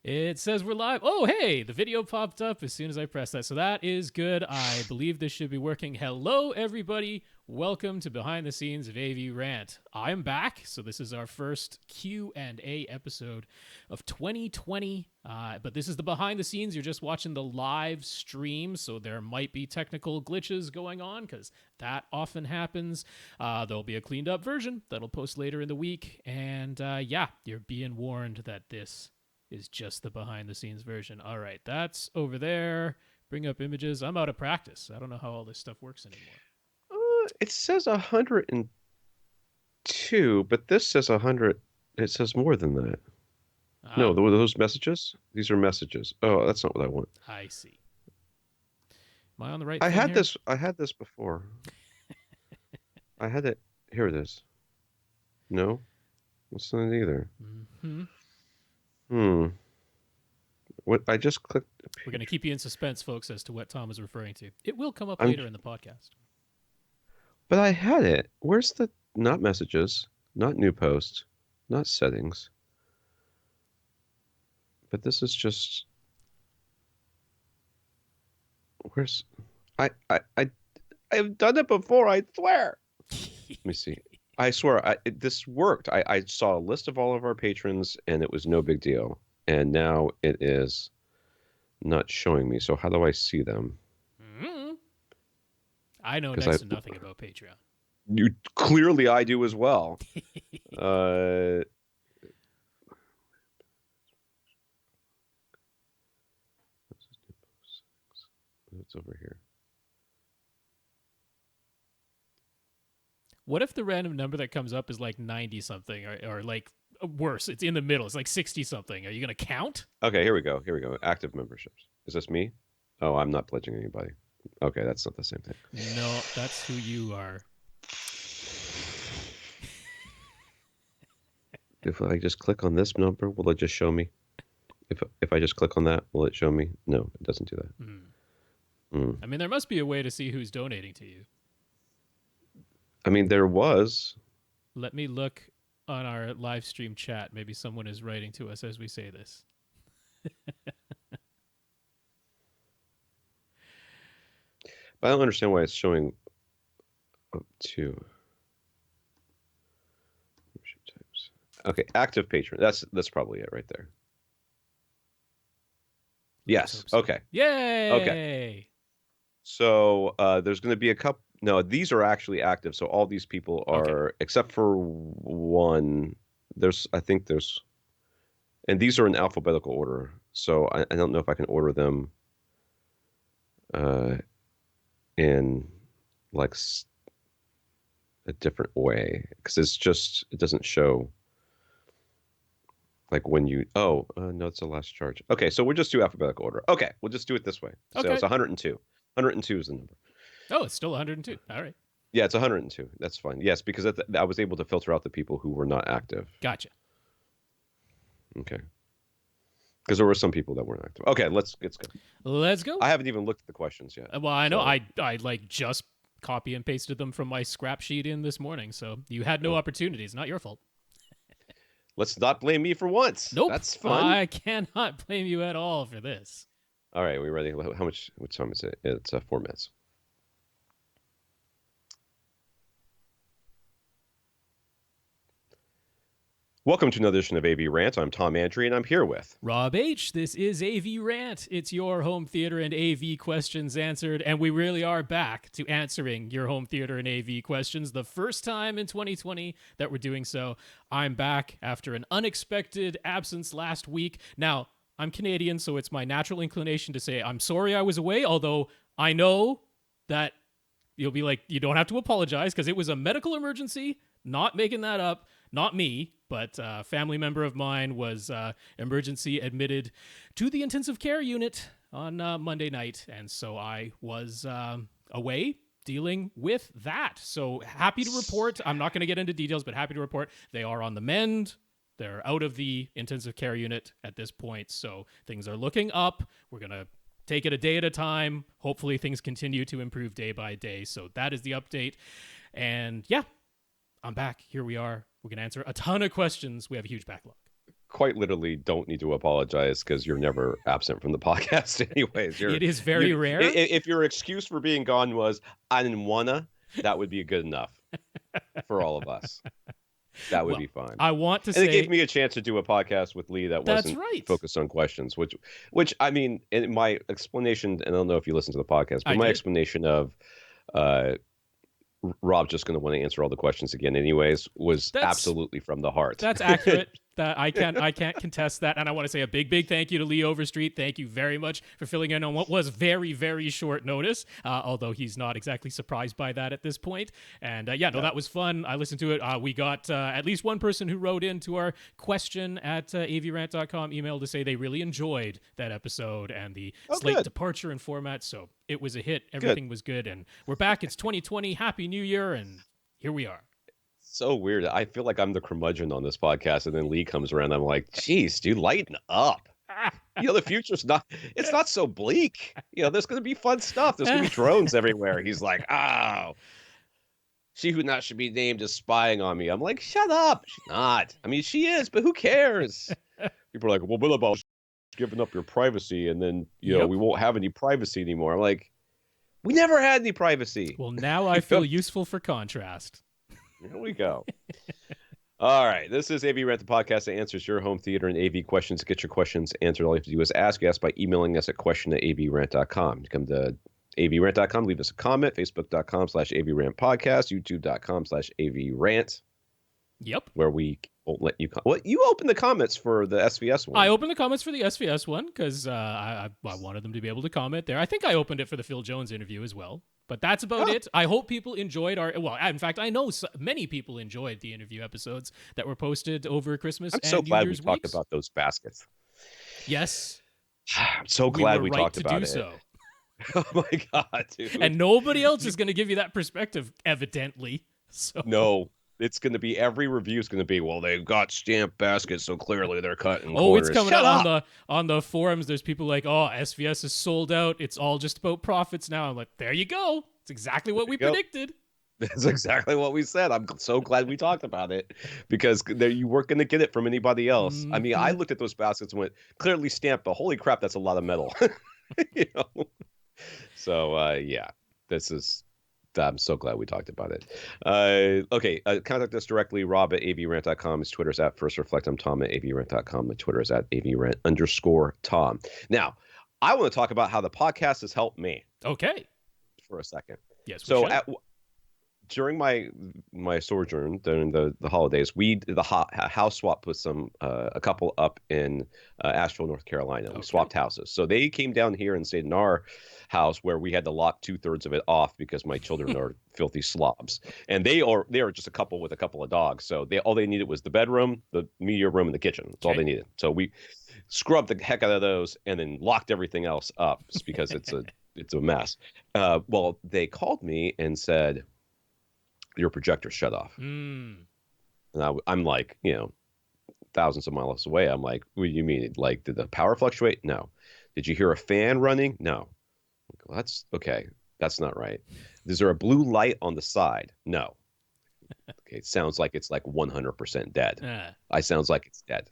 It says we're live. Oh, hey, the video popped up as soon as I pressed that. So that is good. I believe this should be working. Hello, everybody. Welcome to Behind the Scenes of AV Rant. I'm back. So this is our first Q&A episode of 2020. But this is the behind the scenes. You're just watching the live stream. So there might be technical glitches going on because that often happens. There'll be a cleaned up version that'll post later in the week. And yeah, you're being warned that this is just the behind the scenes version. All right, that's over there. Bring up images. I'm out of practice. I don't know how all this stuff works anymore. It says 102, but this says 100. It says more than that. No, those messages? These are messages. Oh, that's not what I want. I see. Am I on the right I thing had here? this. I had this before. I had it. Here it is. No, it's not either. Mm-hmm. What I just clicked. We're going to keep you in suspense, folks, as to what Tom is referring to. It will come up later in the podcast. But I had it. Where's the not messages, not new posts, not settings? But this is just. Where's I've done it before, I swear. Let me see. I swear, this worked. I saw a list of all of our patrons, and it was no big deal. And now it is not showing me. So how do I see them? Mm-hmm. I know next to nothing about Patreon. You clearly, I do as well. It's over here. What if the random number that comes up is like 90 something or like worse? It's in the middle. It's like 60 something. Are you going to count? Okay, here we go. Active memberships. Is this me? Oh, I'm not pledging anybody. Okay, that's not the same thing. No, that's who you are. If I just click on this number, will it just show me? If I just click on that, will it show me? No, it doesn't do that. I mean, there must be a way to see who's donating to you. I mean, there was. Let me look on our live stream chat. Maybe someone is writing to us as we say this. But I don't understand why it's showing up to. Okay, active patron. That's probably it right there. Yes. Okay. Yay! Okay. So there's going to be a couple. No, these are actually active. So all these people are, okay, except for one. I think there's, and these are in alphabetical order. So I don't know if I can order them in like a different way, because it doesn't show like when you. Oh, no, it's the last charge. Okay, so we'll just do alphabetical order. Okay, we'll just do it this way. Okay. So it's 102. 102 is the number. Oh, it's still 102. All right. Yeah, it's 102. That's fine. Yes, because I was able to filter out the people who were not active. Gotcha. Okay. Because there were some people that weren't active. Okay, let's go. Let's go. I haven't even looked at the questions yet. Well, I know. So. I like just copy and pasted them from my scrap sheet in this morning. So you had no opportunities. Not your fault. Let's not blame me for once. Nope. That's fun. I cannot blame you at all for this. All right, we ready? What time is it? It's 4 minutes. Welcome to another edition of AV Rant. I'm Tom Andry, and I'm here with Rob H. This is AV Rant. It's your home theater and AV questions answered, and we really are back to answering your home theater and AV questions. The first time in 2020 that we're doing so. I'm back after an unexpected absence last week. Now, I'm Canadian, so it's my natural inclination to say I'm sorry I was away, although I know that you'll be like, you don't have to apologize because it was a medical emergency. Not making that up. Not me, but a family member of mine was emergency admitted to the intensive care unit on Monday night. And so I was away dealing with that. So happy to report. I'm not going to get into details, but happy to report they are on the mend. They're out of the intensive care unit at this point. So things are looking up. We're going to take it a day at a time. Hopefully things continue to improve day by day. So that is the update. And yeah, I'm back. Here we are. We're going to answer a ton of questions. We have a huge backlog. quite literally don't need to apologize because you're never absent from the podcast anyways. It is very rare. If your excuse for being gone was I didn't wanna, that would be good enough for all of us. That would be fine. I want to and say it gave me a chance to do a podcast with Lee that wasn't focused on questions, which I mean, in my explanation, and I don't know if you listen to the podcast, but my explanation of Rob's just going to want to answer all the questions again anyways was absolutely from the heart. That's accurate. That I can't contest that. And I want to say a big thank you to Lee Overstreet. Thank you very much for filling in on what was very, very short notice, although he's not exactly surprised by that at this point. And that was fun. I listened to it. We got at least one person who wrote into our question at avrant.com email to say they really enjoyed that episode and the slight departure in format. So it was a hit. Everything was good. And we're back. It's 2020. Happy New Year. And here we are. So weird. I feel like I'm the curmudgeon on this podcast, and then Lee comes around. I'm like, geez, dude, lighten up. The future's it's not so bleak. There's going to be fun stuff. There's going to be drones everywhere. He's like, oh, she who not should be named is spying on me. I'm like, shut up. She's not. I mean, she is, but who cares? People are like, well, what about giving up your privacy? And then, we won't have any privacy anymore. I'm like, we never had any privacy. Well, now I feel useful for contrast. Here we go. All right. This is AV Rant, the podcast that answers your home theater and AV questions. To get your questions answered, all you have to do is ask us by emailing us at question@avrant.com. You come to avrant.com, leave us a comment, facebook.com/avrant podcast, youtube.com/avrant. Yep. Where we won't let you... you opened the comments for the SVS one. I opened the comments for the SVS one because I wanted them to be able to comment there. I think I opened it for the Phil Jones interview as well. But that's about it. I hope people enjoyed in fact, I know many people enjoyed the interview episodes that were posted over Christmas and New Year's I'm so glad we weeks. talked about those baskets. Yes. I'm so glad we talked about it. So. Oh my God, dude. And nobody else is going to give you that perspective, evidently. So. No. It's going to be, every review is going to be, well, they've got stamped baskets, so clearly they're cutting corners. Oh, it's coming out on the forums. There's people like, oh, SVS is sold out. It's all just about profits now. I'm like, there you go. It's exactly what we predicted. That's exactly what we said. I'm so glad we talked about it because you weren't going to get it from anybody else. Mm-hmm. I mean, I looked at those baskets and went, clearly stamped, but holy crap, that's a lot of metal. So, this is... I'm so glad we talked about it. Okay, contact us directly. Rob at avrant.com. His Twitter's at FirstReflect. I'm Tom at avrant.com. My Twitter is at avrant_Tom. Now, I want to talk about how the podcast has helped me. Okay. For a second. Yes. So during my sojourn during the holidays, we did a house swap with a couple up in Asheville, North Carolina. We swapped houses. So they came down here and stayed in our house where we had to lock 2/3 of it off because my children are filthy slobs. And they are just a couple with a couple of dogs. So all they needed was the bedroom, the media room, and the kitchen. That's all they needed. So we scrubbed the heck out of those and then locked everything else up because it's a mess. Well, they called me and said, your projector shut off. And I'm like, thousands of miles away. I'm like, what do you mean? Like, did the power fluctuate? No. Did you hear a fan running? No. Well, that's okay. That's not right. Is there a blue light on the side? No. Okay. It sounds like it's like 100% dead. I sounds like it's dead.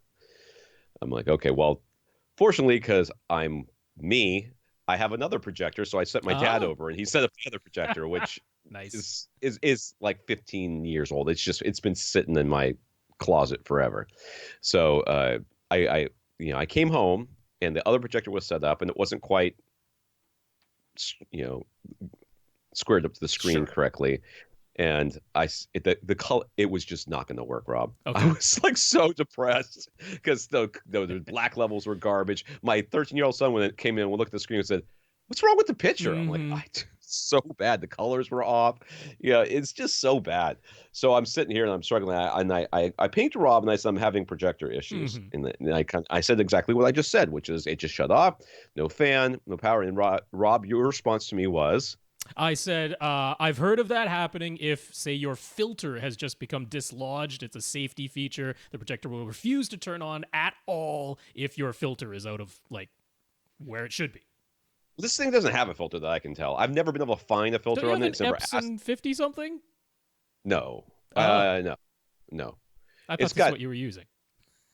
I'm like, okay, well, fortunately, because I'm me, I have another projector. So I sent my dad over and he set up the other projector, which nice is like 15 years old. It's been sitting in my closet forever. So I came home and the other projector was set up and it wasn't quite squared up to the screen correctly. And the color, it was just not going to work, Rob. Okay. I was like so depressed because the black levels were garbage. My 13-year-old son, when it came in, looked at the screen and said, "What's wrong with the picture?" I'm like, so bad. The colors were off. It's just so bad. So I'm sitting here and I'm struggling. I pinged Rob and I said I'm having projector issues. And I said exactly what I just said, which is it just shut off, no fan, no power. And Rob, your response to me was. I said, I've heard of that happening if, say, your filter has just become dislodged. It's a safety feature. The projector will refuse to turn on at all if your filter is out of, where it should be. This thing doesn't have a filter that I can tell. I've never been able to find a filter on it. Don't you have an Epson 50-something? No. No. I thought that's what you were using.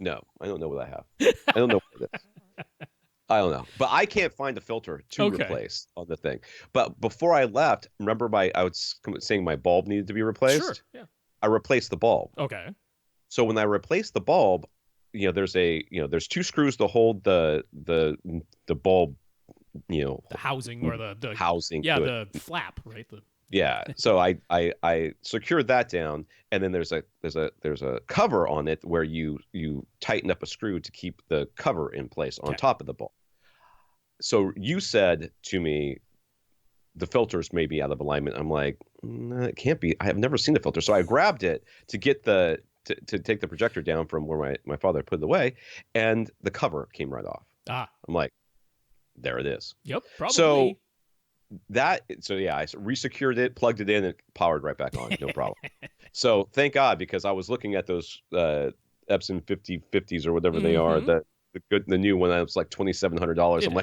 No, I don't know what I have. I don't know what it is. I don't know, but I can't find a filter to Okay. replace on the thing. But before I left, remember I was saying my bulb needed to be Sure. replaced. Yeah. I replaced the bulb. Okay. So when I replaced the bulb, there's two screws to hold the bulb, The housing or the housing yeah, to it. the flap, right? Yeah. So I secured that down, and then there's a cover on it where you tighten up a screw to keep the cover in place on Okay. top of the bulb. So you said to me, the filters may be out of alignment. I'm like, no, it can't be. I have never seen the filter. So I grabbed it to get to take the projector down from where my father put it away, and the cover came right off. Ah. I'm like, there it is. Yep. Probably. So yeah, I resecured it, plugged it in, and powered right back on. No problem. So thank God, because I was looking at those Epson 5050s or whatever they are, the new one. I was like $2,700. I'm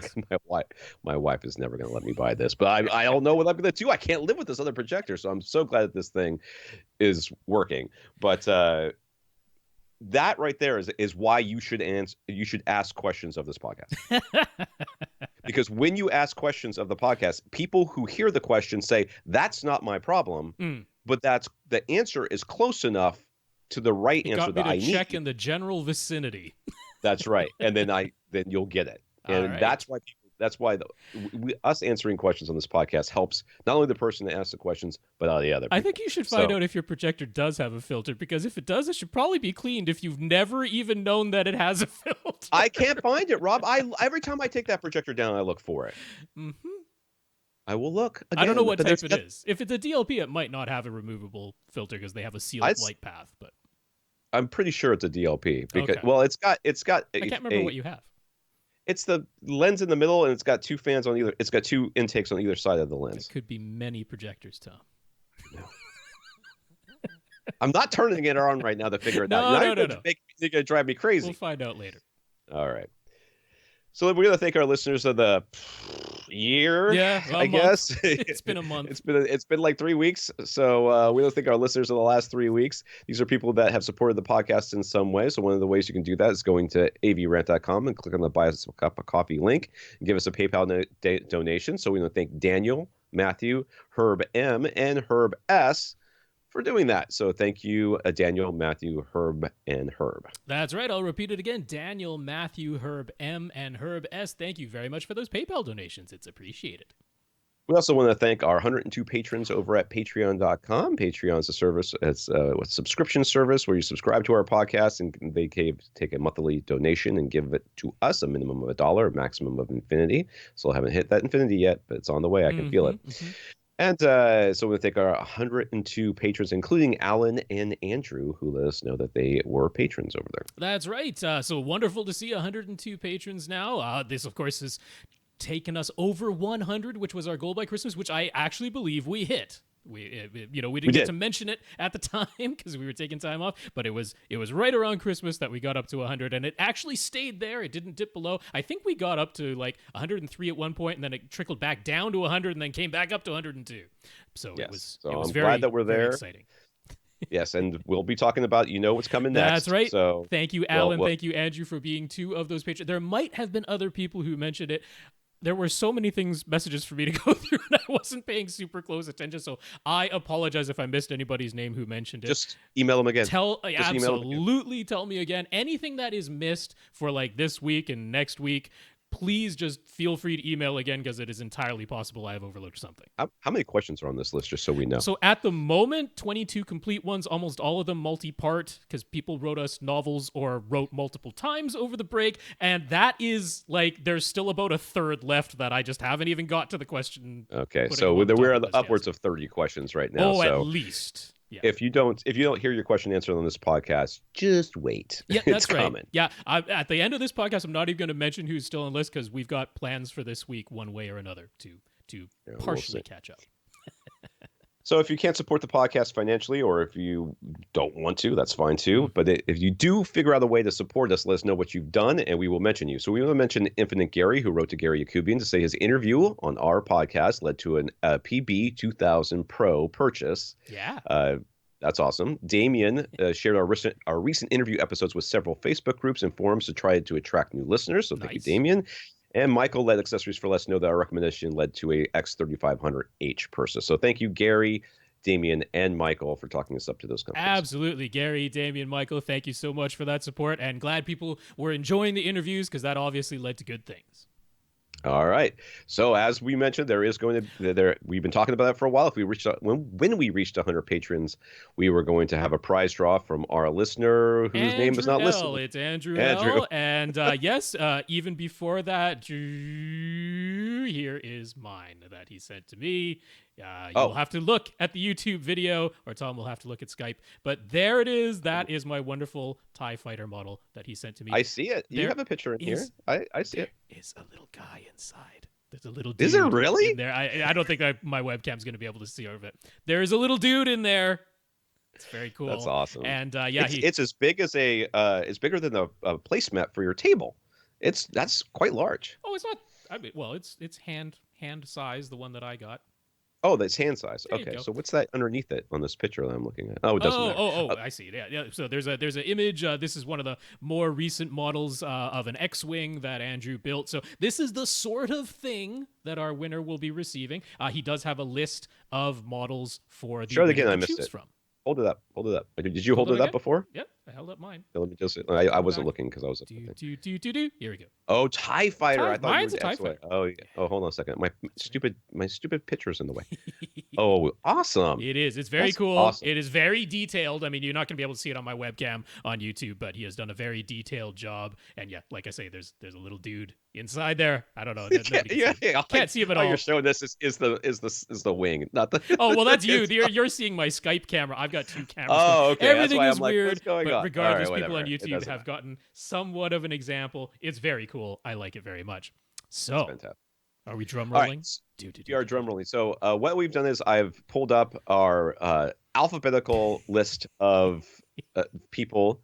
like, my wife is never going to let me buy this, but I don't know what I'm going to do. I can't live with this other projector, so I'm so glad that this thing is working. But that right there is why you should ask questions of this podcast. Because when you ask questions of the podcast, people who hear the question say, that's not my problem, but the answer is close enough to the right answer that I need. Check in the general vicinity. That's right. And then you'll get it. And that's why us answering questions on this podcast helps not only the person that asks the questions, but all the other people. I think you should find out if your projector does have a filter, because if it does, it should probably be cleaned if you've never even known that it has a filter. I can't find it, Rob. Every time I take that projector down, I look for it. Mm-hmm. I will look again. I don't know what type it is. If it's a DLP, it might not have a removable filter because they have a sealed light path. But I'm pretty sure it's a DLP because well, it's got. I can't remember what you have. It's the lens in the middle, and it's got two fans on either. It's got two intakes on either side of the lens. It could be many projectors, Tom. No. I'm not turning it on right now to figure it out. No. You're going to drive me crazy. We'll find out later. All right. So we're going to thank our listeners of the year. Yeah, I guess it's been a month. It's been like 3 weeks. So we want to thank our listeners of the last 3 weeks. These are people that have supported the podcast in some way. So one of the ways you can do that is going to avrant.com and click on the Buy Us a Cup of Coffee link and give us a PayPal donation. So we want to thank Daniel, Matthew, Herb M, and Herb S for doing that. So thank you, Daniel, Matthew, Herb, and Herb. That's right. I'll repeat it again. Daniel, Matthew, Herb M, and Herb S. Thank you very much for those PayPal donations. It's appreciated. We also want to thank our 102 patrons over at patreon.com. Patreon is a service. It's a subscription service where you subscribe to our podcast and they take a monthly donation and give it to us, a minimum of $1, a maximum of infinity. So I haven't hit that infinity yet, but it's on the way. I can feel it. Mm-hmm. And so we thank our 102 patrons, including Alan and Andrew, who let us know that they were patrons over there. That's right. So wonderful to see 102 patrons now. This, of course, has taken us over 100, which was our goal by Christmas, which I actually believe we hit. We didn't get to mention it at the time because we were taking time off, but it was right around Christmas that we got up to 100, and it actually stayed there. It didn't dip below. I think we got up to like 103 at one point, and then it trickled back down to 100, and then came back up to 102. So yes. it was I'm very glad that we're there. Very exciting. Yes, and we'll be talking about what's coming next. That's right. So thank you, Alan. Thank you, Andrew, for being two of those patrons. There might have been other people who mentioned it. There were so many messages for me to go through, and I wasn't paying super close attention. So I apologize if I missed anybody's name who mentioned it. Just email them again. Absolutely tell me again. Anything that is missed for like this week and next week, please just feel free to email again, because it is entirely possible I have overlooked something. How many questions are on this list, just so we know? So at the moment, 22 complete ones, almost all of them multi-part, because people wrote us novels or wrote multiple times over the break, and that is like, there's still about a third left that I just haven't even got to the question. Okay, so we're on the upwards of 30 questions right now. Oh, so at least. Yeah. If you don't hear your question answered on this podcast, just wait. Yeah, that's it's right. coming. Yeah, at the end of this podcast, I'm not even going to mention who's still on the list, because we've got plans for this week, one way or another, to partially catch up. So if you can't support the podcast financially, or if you don't want to, that's fine too. But if you do figure out a way to support us, let us know what you've done, and we will mention you. So we want to mention Infinite Gary, who wrote to Gary Yakubian to say his interview on our podcast led to a PB 2000 Pro purchase. Yeah. That's awesome. Damien shared our recent interview episodes with several Facebook groups and forums to try to attract new listeners. So thank you, Nice. Damien. And Michael led Accessories for Less know that our recommendation led to a X3500H purchase. So thank you, Gary, Damien, and Michael for talking us up to those companies. Absolutely. Gary, Damien, Michael, thank you so much for that support, and glad people were enjoying the interviews because that obviously led to good things. All right. So as we mentioned, there is going to there. We've been talking about that for a while. If we reached when we reached 100 patrons, we were going to have a prize draw from our listener whose name is not listed. It's Andrew L. And yes, even before that, here is mine that he sent to me. You'll have to look at the YouTube video, or Tom will have to look at Skype. But there it is. That is my wonderful TIE Fighter model that he sent to me. I see it. You have a picture in here. I see it. There is a little guy inside. There's a little dude. Is there really? In there. I don't think my webcam's going to be able to see over it. There is a little dude in there. It's very cool. That's awesome. And it's as big as it's bigger than a placemat for your table. That's quite large. Oh, it's not. I mean, well, it's hand size. The one that I got. Oh, that's hand size. There you Okay, go. so what's that underneath it on this picture that I'm looking at? Oh, it doesn't matter. I see. Yeah. So there's an image. This is one of the more recent models of an X-wing that Andrew built. So this is the sort of thing that our winner will be receiving. He does have a list of models for the Show it again. winner I to missed choose it. from. Hold it up. Did you hold it up before? Yep, I held up mine. Let me just. I wasn't looking because I was. Do. Here we go. Oh, TIE Fighter. I thought mine's you a were TIE Fighter. Oh, yeah. Oh, hold on a second. My stupid picture's in the way. Oh, awesome. It is. It's very That's cool. awesome. It is very detailed. I mean, you're not going to be able to see it on my webcam on YouTube, but he has done a very detailed job. And yeah, like I say, there's a little dude inside there. I don't know. Can't see him at all. You're showing this is the wing, not the. Oh well, that's you. You're seeing my Skype camera. I've got two cameras. Oh, okay. Everything That's why is I'm like, weird. what's going but on? regardless, All right, people on whatever. YouTube have gotten somewhat of an example. It's very cool. I like it very much. So, Fantastic. are we drum All rolling? right. We are drum rolling. So what we've done is I've pulled up our alphabetical list of people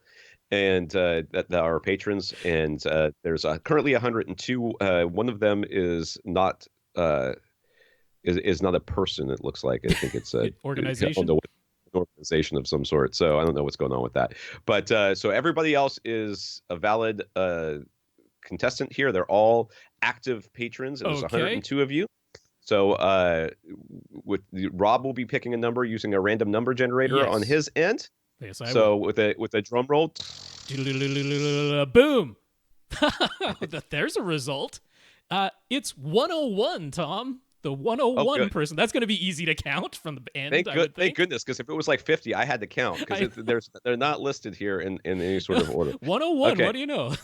and that are our patrons, and there's currently 102. One of them is not is not a person. It looks like I think it's a organization. Organization of some sort. So I don't know what's going on with that. But so everybody else is a valid contestant here. They're all active patrons. There's 102 of you. So Rob will be picking a number using a random number generator on his end. Yes, I will. With a drum roll. Boom. There's a result. It's 101, Tom. The 101 person. That's going to be easy to count from the end. Thank goodness, because if it was like 50, I had to count because they're not listed here in any sort of order. 101. Okay. What do you know?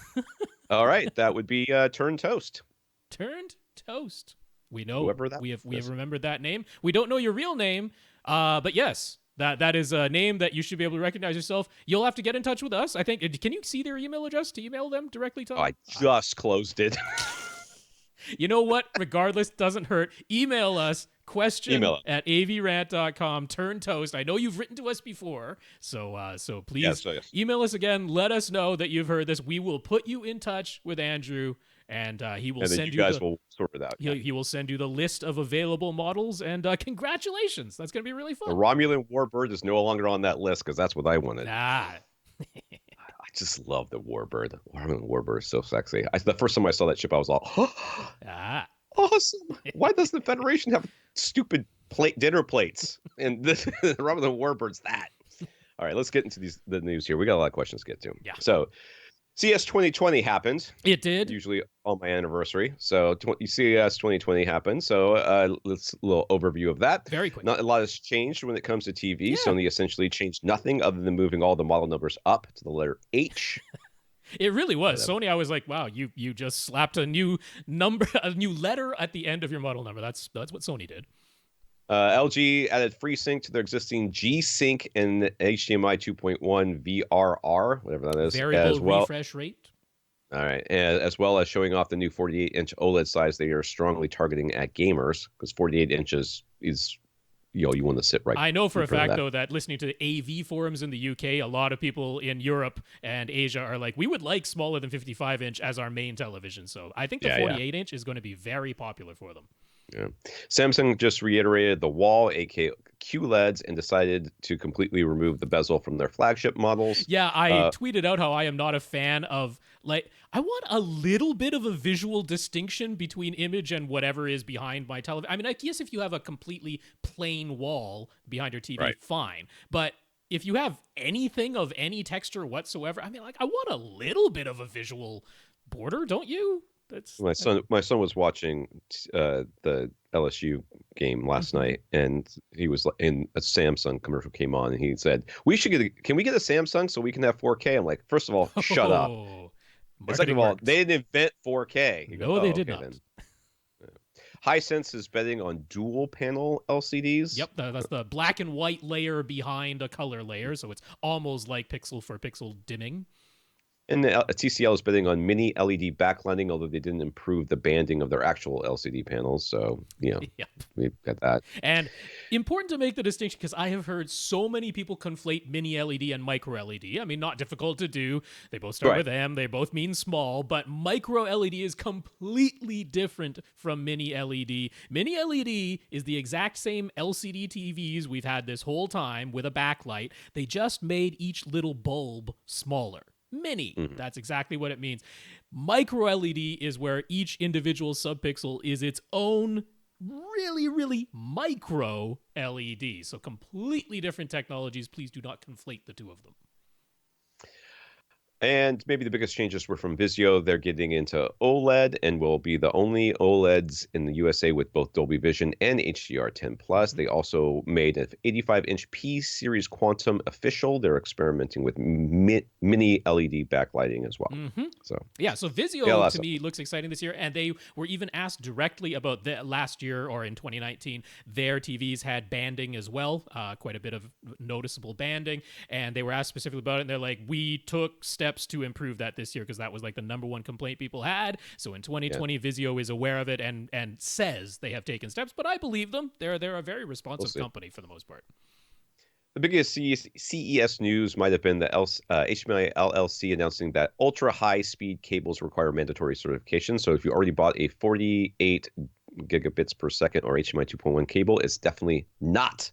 All right, that would be Turned Toast. Turned Toast. We know. Whoever that we have remembered that name. We don't know your real name, but yes, that is a name that you should be able to recognize yourself. You'll have to get in touch with us. I think. Can you see their email address to email them directly, Tom? I just closed it. You know what? Regardless, doesn't hurt. Email us. Question at avrant.com. Turn Toast. I know you've written to us before, so please email us again. Let us know that you've heard this. We will put you in touch with Andrew, and he will send you. You guys will sort it out. He will send you the list of available models, and congratulations. That's going to be really fun. The Romulan Warbird is no longer on that list because that's what I wanted. I just love the Warbird. Romulan Warbird is so sexy. The first time I saw that ship, I was all, awesome. Why does the Federation have stupid dinner plates? And the Romulan Warbird's that. All right, let's get into the news here. We got a lot of questions to get to. Yeah. So, CS 2020 happened. It did. Usually on my anniversary. So CS 2020 happened. So let's a little overview of that. Very quick. Not a lot has changed when it comes to TV. Yeah. Sony essentially changed nothing other than moving all the model numbers up to the letter H. It really was. Sony, I was like, wow, you just slapped a new number, a new letter at the end of your model number. That's what Sony did. LG added FreeSync to their existing G-Sync and HDMI 2.1 VRR, whatever that is. Variable refresh rate. All right. As well as showing off the new 48-inch OLED size they are strongly targeting at gamers, because 48 inches is, you want to sit right. I know for a fact, though, that listening to the AV forums in the UK, a lot of people in Europe and Asia are like, we would like smaller than 55-inch as our main television. So I think the 48-inch is going to be very popular for them. Yeah. Samsung just reiterated the wall, aka QLEDs, and decided to completely remove the bezel from their flagship models. Yeah, I tweeted out how I am not a fan of, like, I want a little bit of a visual distinction between image and whatever is behind my television. I mean, I guess if you have a completely plain wall behind your TV, Right. fine. But if you have anything of any texture whatsoever, I mean, like, I want a little bit of a visual border, don't you? That's My son was watching the LSU game last night, and he was in a Samsung commercial came on, and he said, can we get a Samsung so we can have 4K?" I'm like, first of all, shut up. Oh, And second of marketing all, works. they didn't invent 4K. He goes, No, they "Oh, did okay not. then." Hisense is betting on dual panel LCDs. Yep, that's the black and white layer behind a color layer, so it's almost like pixel for pixel dimming. And the TCL is betting on mini LED backlighting, although they didn't improve the banding of their actual LCD panels. So, Yep. we've got that. And important to make the distinction, because I have heard so many people conflate mini LED and micro LED. I mean, not difficult to do. They both start with M. They both mean small, but micro LED is completely different from mini LED. Mini LED is the exact same LCD TVs we've had this whole time with a backlight. They just made each little bulb smaller. Mini. That's exactly what it means. Micro LED is where each individual subpixel is its own really, really micro LED. So completely different technologies. Please do not conflate the two of them. And maybe the biggest changes were from Vizio. They're getting into OLED and will be the only OLEDs in the USA with both Dolby Vision and HDR10+. They also made an 85-inch P-Series Quantum official. They're experimenting with mini LED backlighting as well. So Vizio to me looks exciting this year, and they were even asked directly about that last year or in 2019. Their TVs had banding as well, quite a bit of noticeable banding, and they were asked specifically about it, and they're like, we took steps to improve that this year because that was like the number one complaint people had. So in 2020, Vizio is aware of it and says they have taken steps, but I believe them. They're a very responsive company for the most part. The biggest CES news might have been the HDMI LLC announcing that ultra-high-speed cables require mandatory certification. So if you already bought a 48 gigabits per second or HDMI 2.1 cable, it's definitely not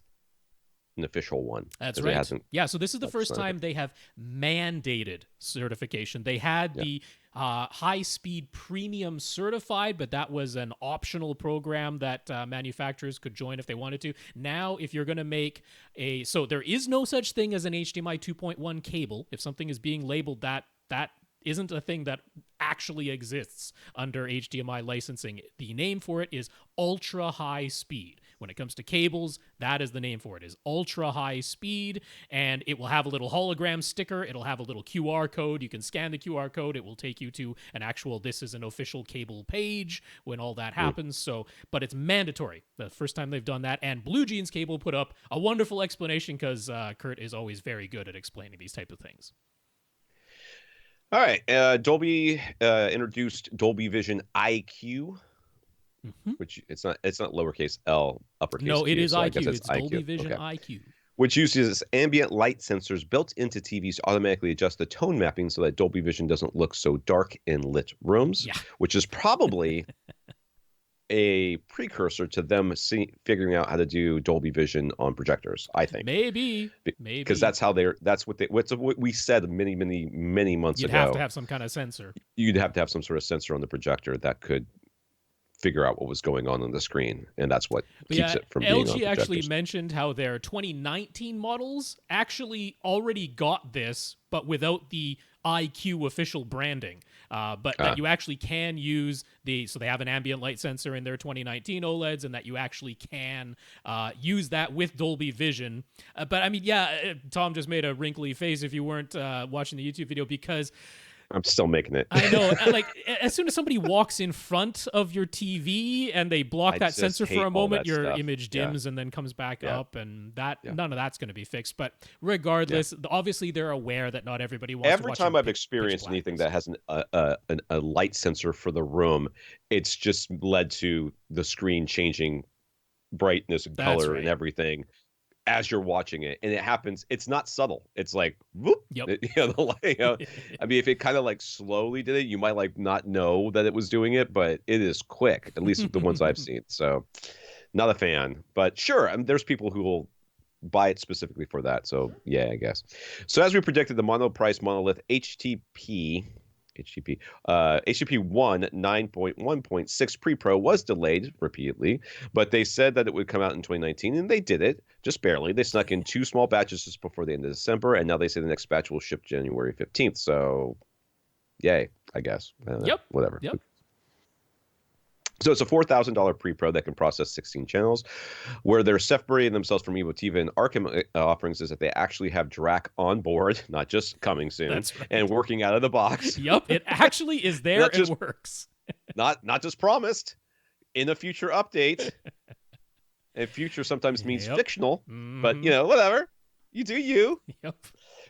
an official one. That's right. So this is the first time they have mandated certification. They had the high-speed premium certified, but that was an optional program that manufacturers could join if they wanted to. Now, if you're going to make so there is no such thing as an HDMI 2.1 cable. If something is being labeled that isn't a thing that actually exists under HDMI licensing. The name for it is ultra high speed. When it comes to cables, that is the name for it, is ultra high speed, and it will have a little hologram sticker. It'll have a little QR code. You can scan the QR code. It will take you to an actual, this is an official cable page when all that happens. So, but it's mandatory. The first time they've done that, and Blue Jeans Cable put up a wonderful explanation because Kurt is always very good at explaining these type of things. All right. Dolby introduced Dolby Vision IQ, which it's not lowercase L, uppercase Q. No, it is so IQ. It's IQ. Dolby Vision IQ. Which uses ambient light sensors built into TVs to automatically adjust the tone mapping so that Dolby Vision doesn't look so dark in lit rooms, which is probably a precursor to them figuring out how to do Dolby Vision on projectors, I think. Maybe. Because that's what we said many months ago. You'd have to have some kind of sensor. You'd have to have some sort of sensor on the projector that could figure out what was going on the screen, and that's what keeps it from being on projectors. LG actually mentioned how their 2019 models actually already got this, but without the IQ official branding. But that you actually can use so they have an ambient light sensor in their 2019 OLEDs, and that you actually can use that with Dolby Vision. But I mean, Tom just made a wrinkly face if you weren't watching the YouTube video, because I'm still making it. I know. Like, as soon as somebody walks in front of your TV and they block that sensor for a moment, your image dims and then comes back up, and none of that's going to be fixed. But regardless, obviously they're aware that not everybody wants to watch. Every time I've experienced anything that has a light sensor for the room, it's just led to the screen changing brightness and color and everything as you're watching it, and it happens. It's not subtle. It's like whoop. Yep. I mean, if it kind of like slowly did it, you might like not know that it was doing it, but it is quick. At least the ones I've seen. So, not a fan. But sure, I mean, there's people who will buy it specifically for that. So yeah, I guess. So as we predicted, the mono-price monolith HTTP 1 9.1.6 pre-pro was delayed repeatedly, but they said that it would come out in 2019, and they did it, just barely. They snuck in 2 small batches just before the end of December, and now they say the next batch will ship January 15th. So, yay, I guess. Yep. Whatever. Yep. So it's a $4,000 pre-pro that can process 16 channels. Where they're separating themselves from Emotiva and Arkham offerings is that they actually have DRAC on board, not just coming soon, That's right. and working out of the box. Yep, it actually is there and works. not just promised, in a future update. And future sometimes means fictional, but whatever. You do you. Yep.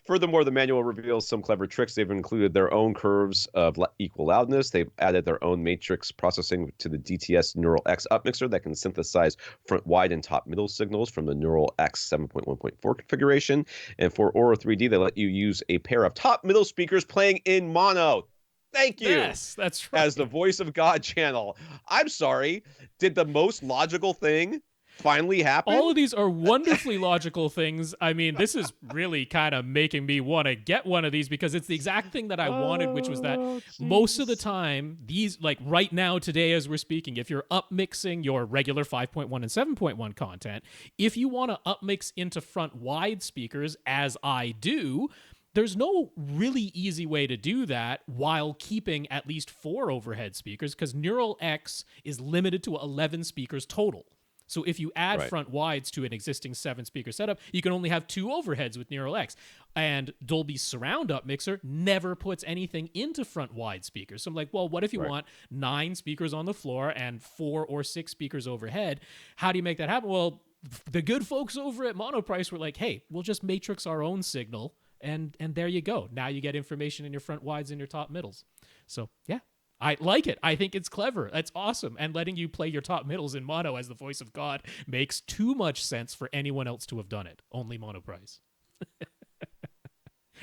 Furthermore, the manual reveals some clever tricks. They've included their own curves of equal loudness. They've added their own matrix processing to the DTS Neural X upmixer that can synthesize front wide and top middle signals from the Neural X 7.1.4 configuration. And for Aura 3D, they let you use a pair of top middle speakers playing in mono. Thank you. Yes, that's right. As the voice of God channel. I'm sorry. Did the most logical thing finally happen? All of these are wonderfully logical things. I mean, this is really kind of making me want to get one of these because it's the exact thing that I wanted, which was that most of the time, these, like right now, today, as we're speaking, if you're upmixing your regular 5.1 and 7.1 content, if you want to upmix into front wide speakers, as I do, there's no really easy way to do that while keeping at least 4 overhead speakers because Neural X is limited to 11 speakers total. So if you add front wides to an existing 7-speaker setup, you can only have 2 overheads with Neural X. And Dolby's surround up mixer never puts anything into front wide speakers. So I'm like, well, what if you want 9 speakers on the floor and 4 or 6 speakers overhead? How do you make that happen? Well, the good folks over at Monoprice were like, hey, we'll just matrix our own signal, and there you go. Now you get information in your front wides and your top middles. So yeah. I like it. I think it's clever. That's awesome. And letting you play your top middles in mono as the voice of God makes too much sense for anyone else to have done it. Only Monoprice.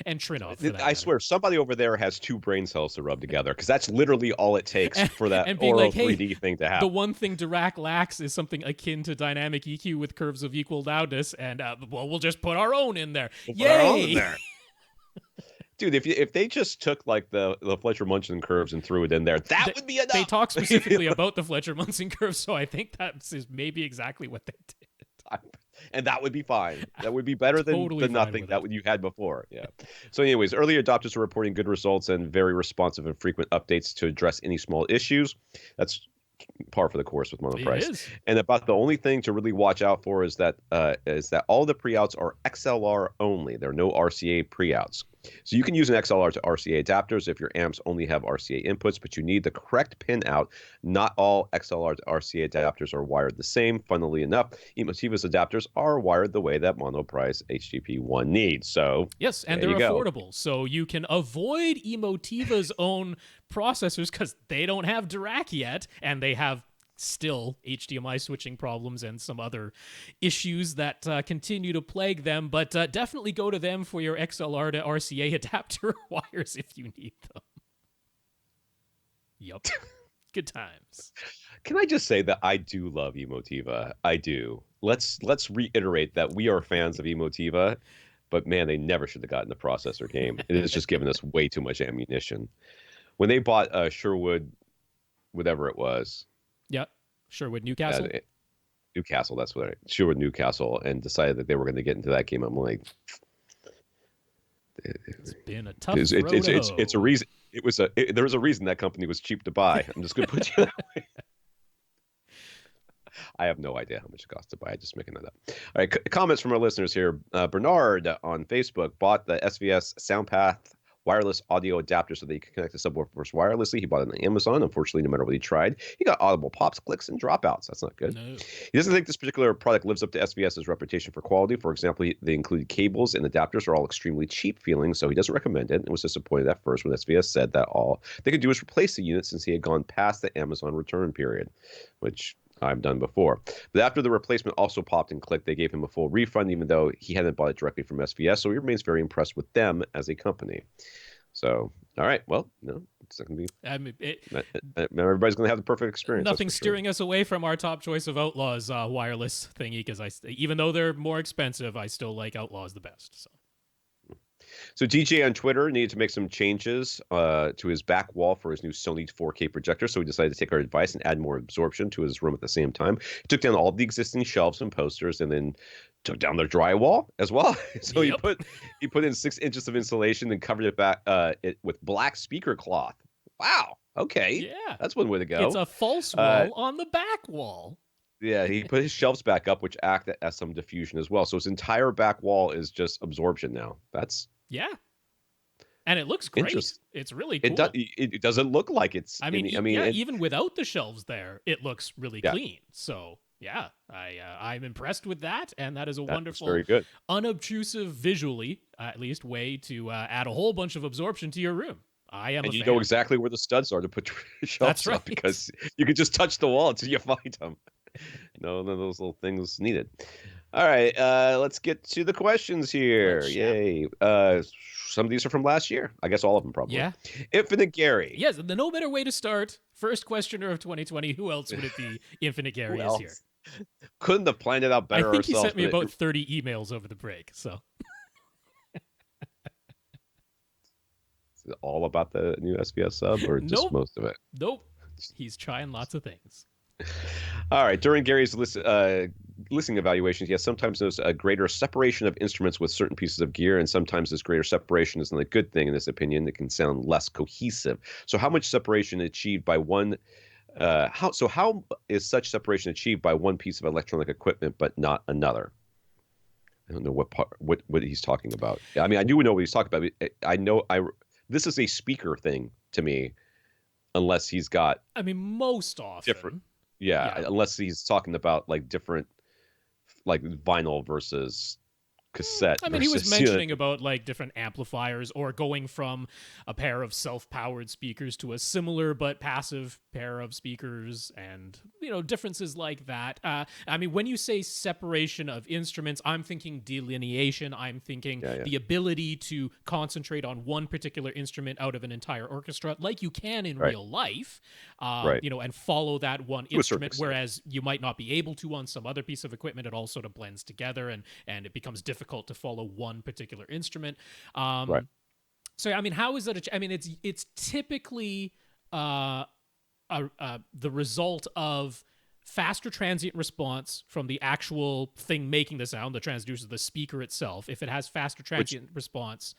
And Trinov. I swear, somebody over there has 2 brain cells to rub together because that's literally all it takes for that Aura like, 3D thing to happen. The one thing Dirac lacks is something akin to dynamic EQ with curves of equal loudness, and well, we'll just put our own in there. Yay! Dude, if they just took like the Fletcher Munson curves and threw it in there, that would be enough. They talk specifically about the Fletcher Munson curves, so I think that is maybe exactly what they did. And that would be fine. That would be better than the nothing that you had before. Yeah. So anyways, early adopters are reporting good results and very responsive and frequent updates to address any small issues. That's par for the course with Monoprice. And about the only thing to really watch out for is that all the pre-outs are XLR only. There are no RCA pre-outs. So you can use an XLR to RCA adapters if your amps only have RCA inputs, but you need the correct pin out. Not all XLR to RCA adapters are wired the same. Funnily enough, Emotiva's adapters are wired the way that Monoprice HTTP1 needs. So yes, and they're affordable. So you can avoid Emotiva's own processors because they don't have Dirac yet, and they have still HDMI switching problems and some other issues that continue to plague them, but definitely go to them for your XLR to RCA adapter wires if you need them. Yep. Good times. Can I just say that I do love Emotiva? I do. Let's reiterate that we are fans of Emotiva, but man, they never should have gotten the processor game. It has just given us way too much ammunition. When they bought Sherwood, whatever it was, yep. Sherwood Newcastle. Newcastle, that's what Sherwood Newcastle, and decided that they were going to get into that game. I'm like, it's been a tough road to hoe. It's a reason. There was a reason that company was cheap to buy. I'm just going to put you that way. I have no idea how much it costs to buy. I'm just making that up. All right, comments from our listeners here. Bernard on Facebook bought the SVS SoundPath wireless audio adapter so that you can connect the subwoofers wirelessly. He bought it on Amazon. Unfortunately, no matter what he tried, he got audible pops, clicks, and dropouts. That's not good. No. He doesn't think this particular product lives up to SVS's reputation for quality. For example, they include cables and adapters are all extremely cheap feeling, so he doesn't recommend it and was disappointed at first when SVS said that all they could do was replace the unit since he had gone past the Amazon return period, which I've done before. But after the replacement also popped and clicked, they gave him a full refund, even though he hadn't bought it directly from SVS. So he remains very impressed with them as a company. So, all right. Well, no, it's not going to be. I mean, Everybody's going to have the perfect experience. Nothing steering us away from our top choice of Outlaws wireless thingy, because even though they're more expensive, I still like Outlaws the best. So DJ on Twitter needed to make some changes to his back wall for his new Sony 4K projector, so he decided to take our advice and add more absorption to his room at the same time. He took down all the existing shelves and posters, and then took down the drywall as well. So he put in 6 inches of insulation and covered it back with black speaker cloth. Wow. Okay. Yeah. That's one way to go. It's a false wall on the back wall. Yeah, he put his shelves back up, which act as some diffusion as well. So his entire back wall is just absorption now. Yeah. And it looks great. It's really cool. It doesn't look like it's. Even without the shelves there, it looks really clean. So yeah, I'm impressed with that, and that is a wonderful, very good, unobtrusive, visually at least, way to add a whole bunch of absorption to your room. I am, and you know exactly where the studs are to put your shelves up, because you can just touch the wall until you find them. No, none of those little things needed. All right, let's get to the questions here. Yay! Some of these are from last year. I guess all of them probably. Yeah. Infinite Gary. Yes, the no better way to start. First questioner of 2020. Who else would it be? Infinite Gary is here. Couldn't have planned it out better. I think he sent me about 30 emails over the break. So. Is it all about the new SVS sub, or just most of it? Nope. He's trying lots of things. All right. During Gary's listening evaluations, yes, sometimes there's a greater separation of instruments with certain pieces of gear, and sometimes this greater separation isn't a good thing in his opinion. It can sound less cohesive. So how much separation achieved by one how is such separation achieved by one piece of electronic equipment but not another? I don't know what he's talking about. I mean, I do know what he's talking about. This is a speaker thing to me, unless he's got. I mean, most often different. Yeah, unless he's talking about like different, like vinyl versus cassette. I mean, he was mentioning about like different amplifiers, or going from a pair of self-powered speakers to a similar but passive pair of speakers, and differences like that. I mean, when you say separation of instruments, I'm thinking delineation. I'm thinking the ability to concentrate on one particular instrument out of an entire orchestra, like you can in real life, and follow that one instrument, whereas you might not be able to on some other piece of equipment. It all sort of blends together, and it becomes difficult to follow one particular instrument. So, I mean, how is that? I mean, it's typically the result of faster transient response from the actual thing making the sound, the transducer, the speaker itself. If it has faster transient response,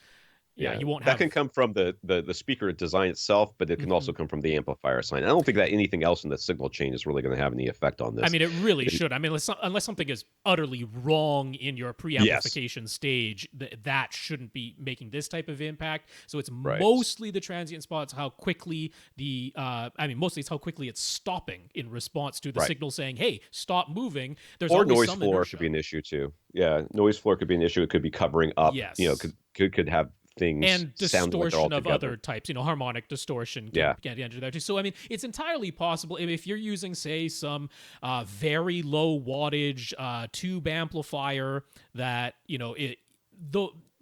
you won't have. That can come from the speaker design itself, but it can also come from the amplifier sign. I don't think that anything else in the signal chain is really going to have any effect on this. I mean, it really should. I mean, unless something is utterly wrong in your preamplification stage, that shouldn't be making this type of impact. So it's mostly the transient spots, how quickly mostly it's how quickly it's stopping in response to the signal saying, "Hey, stop moving." There's or always noise some floor inertia. could be an issue too. Yeah, noise floor could be an issue. It could be covering up. Yes. Could have things and distortion like of other types, harmonic distortion can enter there too. So I mean, it's entirely possible if you're using, say, some very low wattage tube amplifier that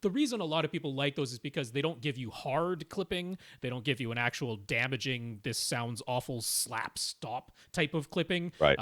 the reason a lot of people like those is because they don't give you hard clipping. They don't give you an actual damaging, this sounds awful, slap stop type of clipping. Right.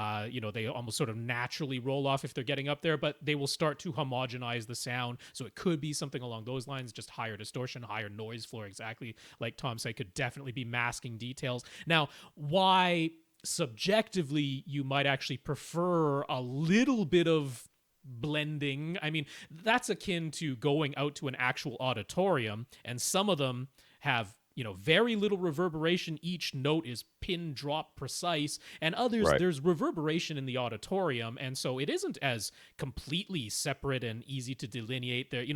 They almost sort of naturally roll off if they're getting up there, but they will start to homogenize the sound. So it could be something along those lines, just higher distortion, higher noise floor, exactly like Tom said, could definitely be masking details. Now, why subjectively you might actually prefer a little bit of blending, I mean, that's akin to going out to an actual auditorium, and some of them have very little reverberation. Each note is pin drop precise, and others there's reverberation in the auditorium, and so it isn't as completely separate and easy to delineate. There,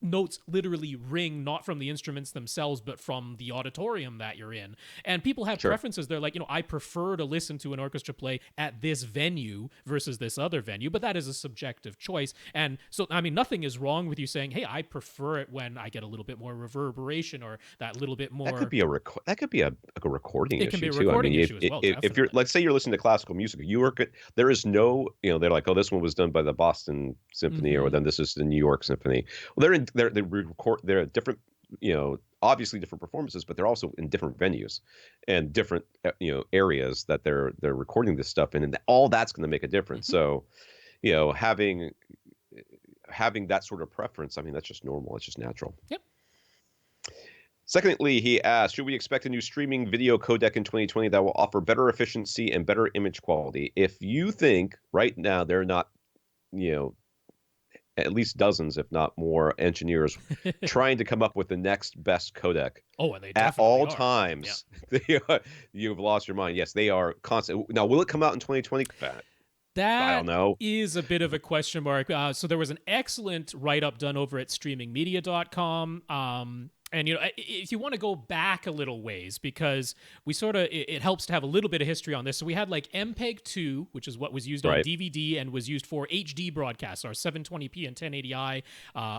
notes literally ring not from the instruments themselves, but from the auditorium that you're in. And people have preferences. They're like, I prefer to listen to an orchestra play at this venue versus this other venue, but that is a subjective choice. And so, I mean, nothing is wrong with you saying, hey, I prefer it when I get a little bit more reverberation or that little bit more. That could be a recording issue, It can be a too. recording I mean, issue as well, if you're, let's say you're listening to classical music, there is no, they're like, oh, this one was done by the Boston Symphony, or then this is the New York Symphony. Well, they're different, obviously different performances, but they're also in different venues and different, areas that they're recording this stuff in, and all that's going to make a difference. So, having that sort of preference, I mean, that's just normal. It's just natural. Yep. Secondly, he asked, should we expect a new streaming video codec in 2020 that will offer better efficiency and better image quality? If you think right now they're not, at least dozens, if not more, engineers trying to come up with the next best codec. Oh, and they at all times, you've lost your mind. Yes, they are constant. Now, will it come out in 2020? That I don't know. Is a bit of a question mark. So there was an excellent write-up done over at streamingmedia.com. And, if you want to go back a little ways, because it helps to have a little bit of history on this. So we had like MPEG-2, which is what was used on DVD and was used for HD broadcasts, our 720p and 1080i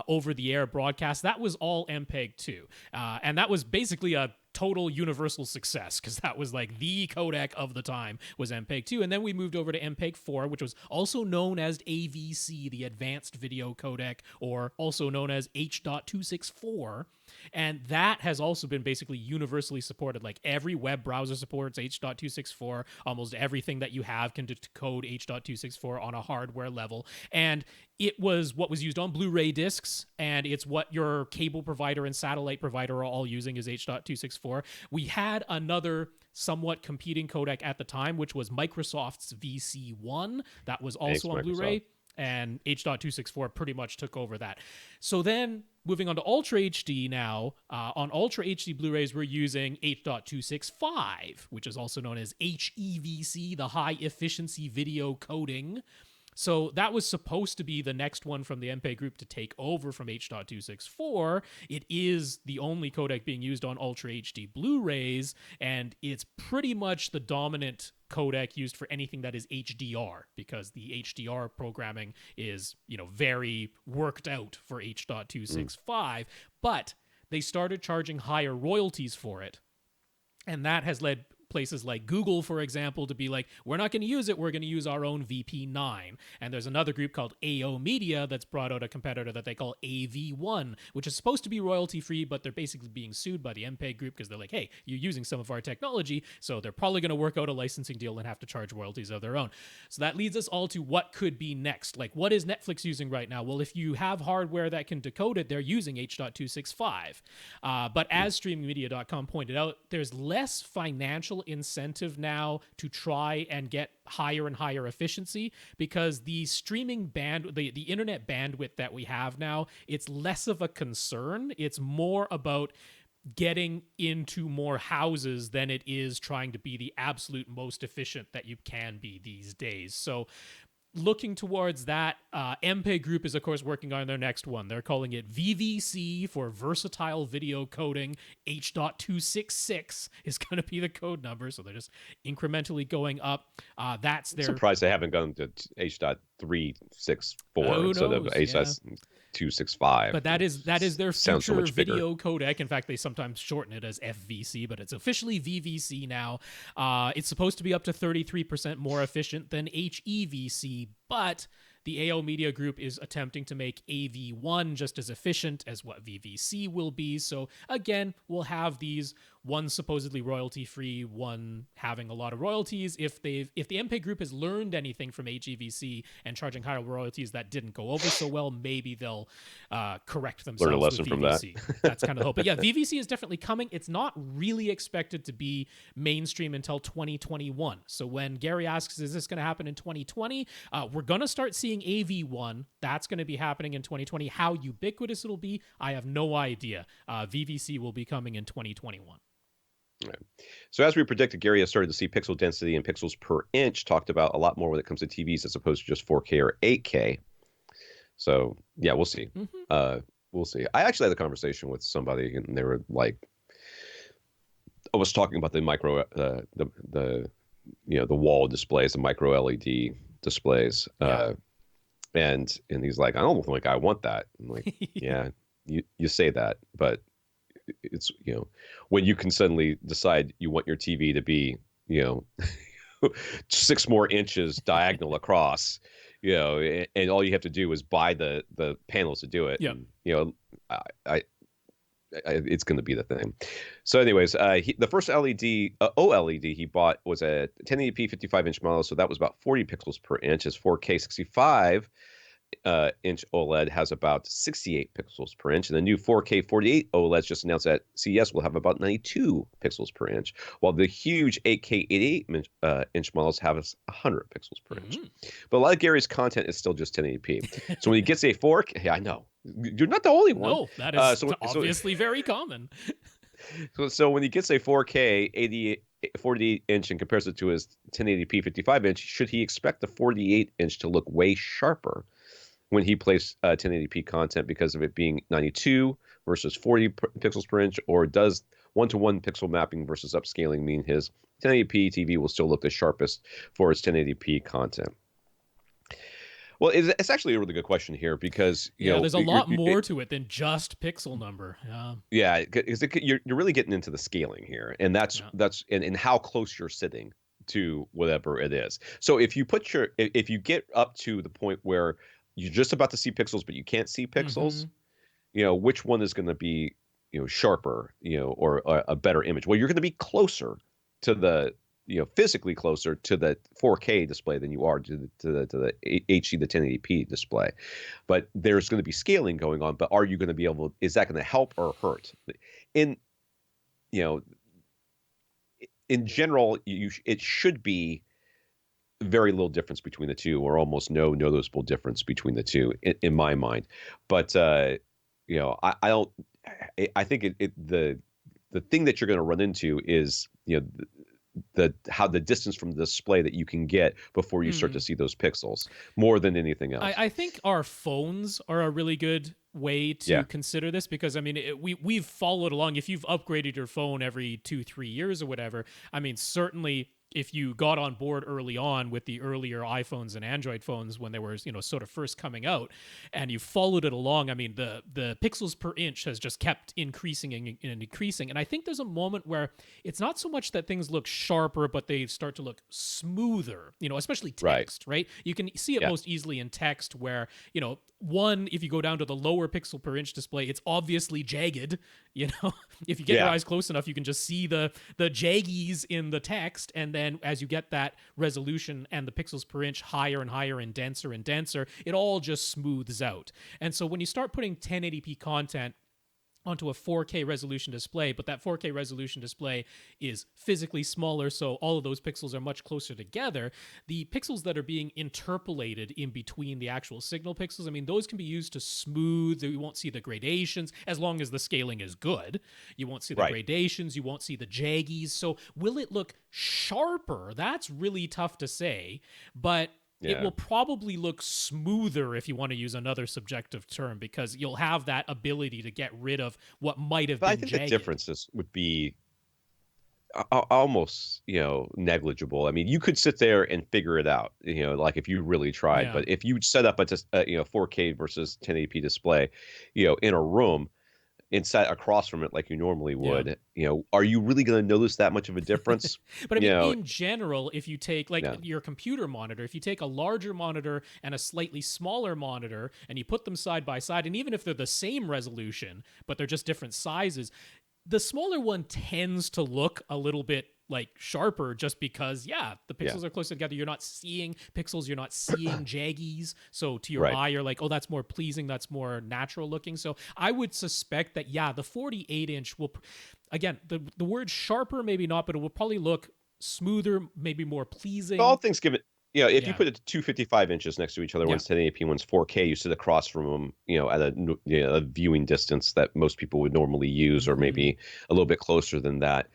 over-the-air broadcast. That was all MPEG-2. And that was basically a total universal success, because that was like the codec of the time was MPEG-2. And then we moved over to MPEG-4, which was also known as AVC, the Advanced Video Codec, or also known as H.264. And that has also been basically universally supported. Like every web browser supports H.264. Almost everything that you have can decode H.264 on a hardware level. And it was what was used on Blu-ray discs, and it's what your cable provider and satellite provider are all using is H.264. We had another somewhat competing codec at the time, which was Microsoft's VC1. That was also on Blu-ray, and H.264 pretty much took over that. So then, moving on to Ultra HD now, on Ultra HD Blu-rays, we're using H.265, which is also known as HEVC, the High Efficiency Video Coding. So that was supposed to be the next one from the MPEG group to take over from H.264. It is the only codec being used on Ultra HD Blu-rays, and it's pretty much the dominant codec used for anything that is HDR, because the HDR programming is, very worked out for H.265. But they started charging higher royalties for it, and that has led places like Google, for example, to be like, we're not going to use it, we're going to use our own VP9. And there's another group called AO Media that's brought out a competitor that they call AV1, which is supposed to be royalty-free, but they're basically being sued by the MPEG group because they're like, hey, you're using some of our technology, so they're probably going to work out a licensing deal and have to charge royalties of their own. So that leads us all to what could be next. Like, what is Netflix using right now? Well, if you have hardware that can decode it, they're using H.265. But as StreamingMedia.com pointed out, there's less financial incentive now to try and get higher and higher efficiency, because the the internet bandwidth that we have now, it's less of a concern. It's more about getting into more houses than it is trying to be the absolute most efficient that you can be these days. So looking towards that, MPEG Group is, of course, working on their next one. They're calling it VVC for Versatile Video Coding. H.266 is going to be the code number, so they're just incrementally going up. That's their... Surprised they haven't gone to H.364 instead of H.265. But that is their future video codec. In fact, they sometimes shorten it as FVC, but it's officially VVC now. It's supposed to be up to 33% more efficient than HEVC, but the AO Media Group is attempting to make AV1 just as efficient as what VVC will be. So again, we'll have these, one supposedly royalty-free, one having a lot of royalties. If the MPEG Group has learned anything from HEVC and charging higher royalties that didn't go over so well, maybe they'll correct themselves. Learn a lesson with from VVC. that. That's kind of the hope. But yeah, VVC is definitely coming. It's not really expected to be mainstream until 2021. So when Gary asks, is this going to happen in 2020? We're going to start seeing AV1. That's going to be happening in 2020. How ubiquitous it'll be, I have no idea. VVC will be coming in 2021. Right. So as we predicted, Gary has started to see pixel density and pixels per inch talked about a lot more when it comes to TVs as opposed to just 4K or 8K. So yeah, we'll see. we'll see. I actually had a conversation with somebody, and they were like, I was talking about the micro, the the wall displays, the micro LED displays, Yeah. and he's like, I don't think I want that. I'm like, yeah, you say that, but it's when you can suddenly decide you want your TV to be 6 more inches diagonal across, and all you have to do is buy the panels to do it. Yeah. And, I it's going to be the thing. So, anyways, the first LED OLED he bought was a 1080p 55-inch model, so that was about 40 pixels per inch. His 4K 65 inch OLED has about 68 pixels per inch, and the new 4K 48 OLEDs just announced at CES will have about 92 pixels per inch, while the huge 8K 88 inch models have 100 pixels per inch. But a lot of Gary's content is still just 1080p. So when he gets a 4K, I know you're not the only one. No, that is obviously very common. So when he gets a 4K 48 inch and compares it to his 1080p 55 inch, should he expect the 48 inch to look way sharper when he plays 1080p content because of it being 92 versus 40 pixels per inch, or does one-to-one pixel mapping versus upscaling mean his 1080p TV will still look the sharpest for his 1080p content? Well, it's actually a really good question here because there's a lot more to it than just pixel number. Yeah, because you're really getting into the scaling here, and that's and how close you're sitting to whatever it is. So if you if you get up to the point where you're just about to see pixels, but you can't see pixels, which one is going to be sharper, or a better image? Well, you're going to be closer to the physically closer to the 4K display than you are to the HD, the 1080p display. But there's going to be scaling going on. But are you going to be able? Is that going to help or hurt? In general, it should be very little difference between the two, or almost no noticeable difference between the two, in my mind. But I don't. I think the thing that you're going to run into is how the distance from the display that you can get before you start to see those pixels more than anything else. I think our phones are a really good way to consider this, because I mean we've followed along. If you've upgraded your phone every 2-3 years or whatever, I mean certainly if you got on board early on with the earlier iPhones and Android phones when they were, sort of first coming out, and you followed it along, I mean, the pixels per inch has just kept increasing and increasing. And I think there's a moment where it's not so much that things look sharper, but they start to look smoother, especially text, right? You can see it most easily in text where, one, if you go down to the lower pixel per inch display, it's obviously jagged, if you get your eyes close enough, you can just see the jaggies in the text. And then as you get that resolution and the pixels per inch higher and higher and denser, it all just smooths out. And so when you start putting 1080p content onto a 4K resolution display, but that 4K resolution display is physically smaller, so all of those pixels are much closer together. The pixels that are being interpolated in between the actual signal pixels, I mean, those can be used to smooth. You won't see the gradations as long as the scaling is good. You won't see the gradations. You won't see the jaggies. So will it look sharper? That's really tough to say, but it will probably look smoother, if you want to use another subjective term, because you'll have that ability to get rid of what might have been jagged. I think the differences would be almost, negligible. I mean, you could sit there and figure it out, like if you really tried. But if you set up a 4K versus 1080p display, in a room and sat across from it like you normally would, are you really going to notice that much of a difference? But I mean, in general, if you take your computer monitor, if you take a larger monitor and a slightly smaller monitor and you put them side by side, and even if they're the same resolution, but they're just different sizes, the smaller one tends to look a little bit like sharper, just because the pixels are closer together. You're not seeing pixels, you're not seeing jaggies, so to your eye you're like, oh, that's more pleasing, that's more natural looking. So I would suspect that the 48 inch will, again, the word sharper maybe not, but it will probably look smoother, maybe more pleasing. All things given, if you put it 255 inches next to each other, one's 1080p, one's 4K, you sit across from them, at a viewing distance that most people would normally use, or maybe a little bit closer than that.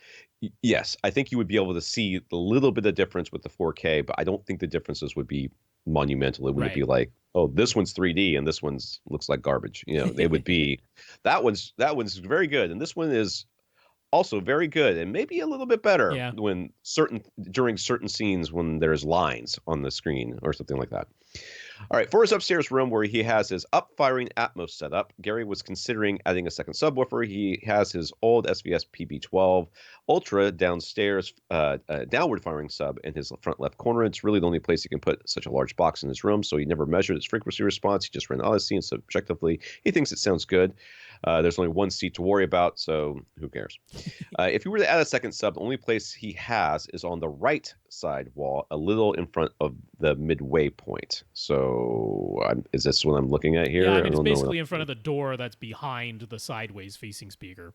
Yes, I think you would be able to see a little bit of difference with the 4K, but I don't think the differences would be monumental. It wouldn't Right. be like, oh, this one's 3D and this one's looks like garbage. They would be that one's very good and this one is also very good and maybe a little bit better Yeah. when during certain scenes when there's lines on the screen or something like that. All right, for his upstairs room where he has his up-firing Atmos set up, Gary was considering adding a second subwoofer. He has his old SVS PB12 Ultra downstairs, downward-firing sub in his front left corner. It's really the only place he can put such a large box in his room, so he never measured its frequency response. He just ran Odyssey, and subjectively, he thinks it sounds good. There's only one seat to worry about, so who cares? If he were to add a second sub, the only place he has is on the right side wall, a little in front of the midway point. So is this what I'm looking at here? Yeah, I I mean, it's don't know basically in front of the door that's behind the sideways facing speaker.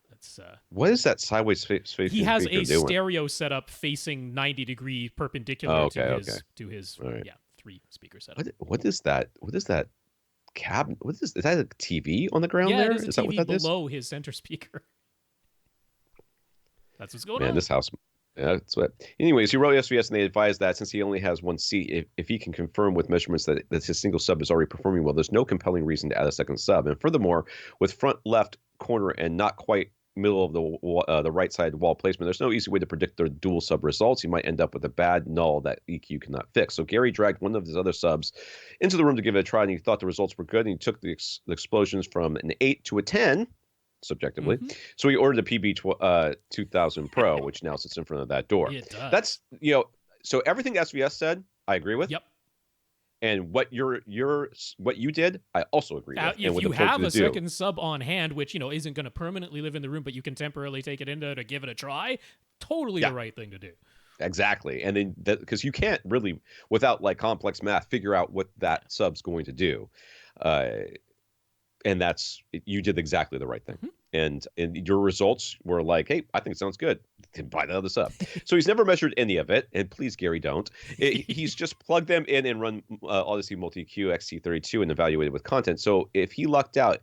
That's what is that sideways facing he has speaker a doing? stereo setup facing 90-degree perpendicular to his right. 3-speaker setup. What is that? What is that cabinet? Is that a TV on the ground there? It is a that what TV that is? below his center speaker. That's what's going on. Man, this house. Yeah, that's what. Anyways, he wrote SVS and they advised that since he only has one seat, if he can confirm with measurements that his single sub is already performing well, there's no compelling reason to add a second sub. And furthermore, with front left corner and not quite middle of the right side wall placement, there's no easy way to predict the dual sub results. You might end up with a bad null that EQ cannot fix. So Gary dragged one of his other subs into the room to give it a try, and he thought the results were good. And he took the explosions from an 8 to a 10. Subjectively. Mm-hmm. So he ordered the PB 2000 Pro, which now sits in front of that door. It does. That's, so everything SVS said, I agree with. Yep. And what what you did, I also agree with. If you have a second sub on hand, which, isn't going to permanently live in the room, but you can temporarily take it in there to give it a try, totally the right thing to do. Exactly. And then because you can't really, without like complex math, figure out what that sub's going to do. And you did exactly the right thing. Mm-hmm. And your results were like, hey, I think it sounds good. Then buy the other sub. So he's never measured any of it. And please, Gary, don't. He's just plugged them in and run Odyssey Multi-Q XT32 and evaluated with content. So if he lucked out,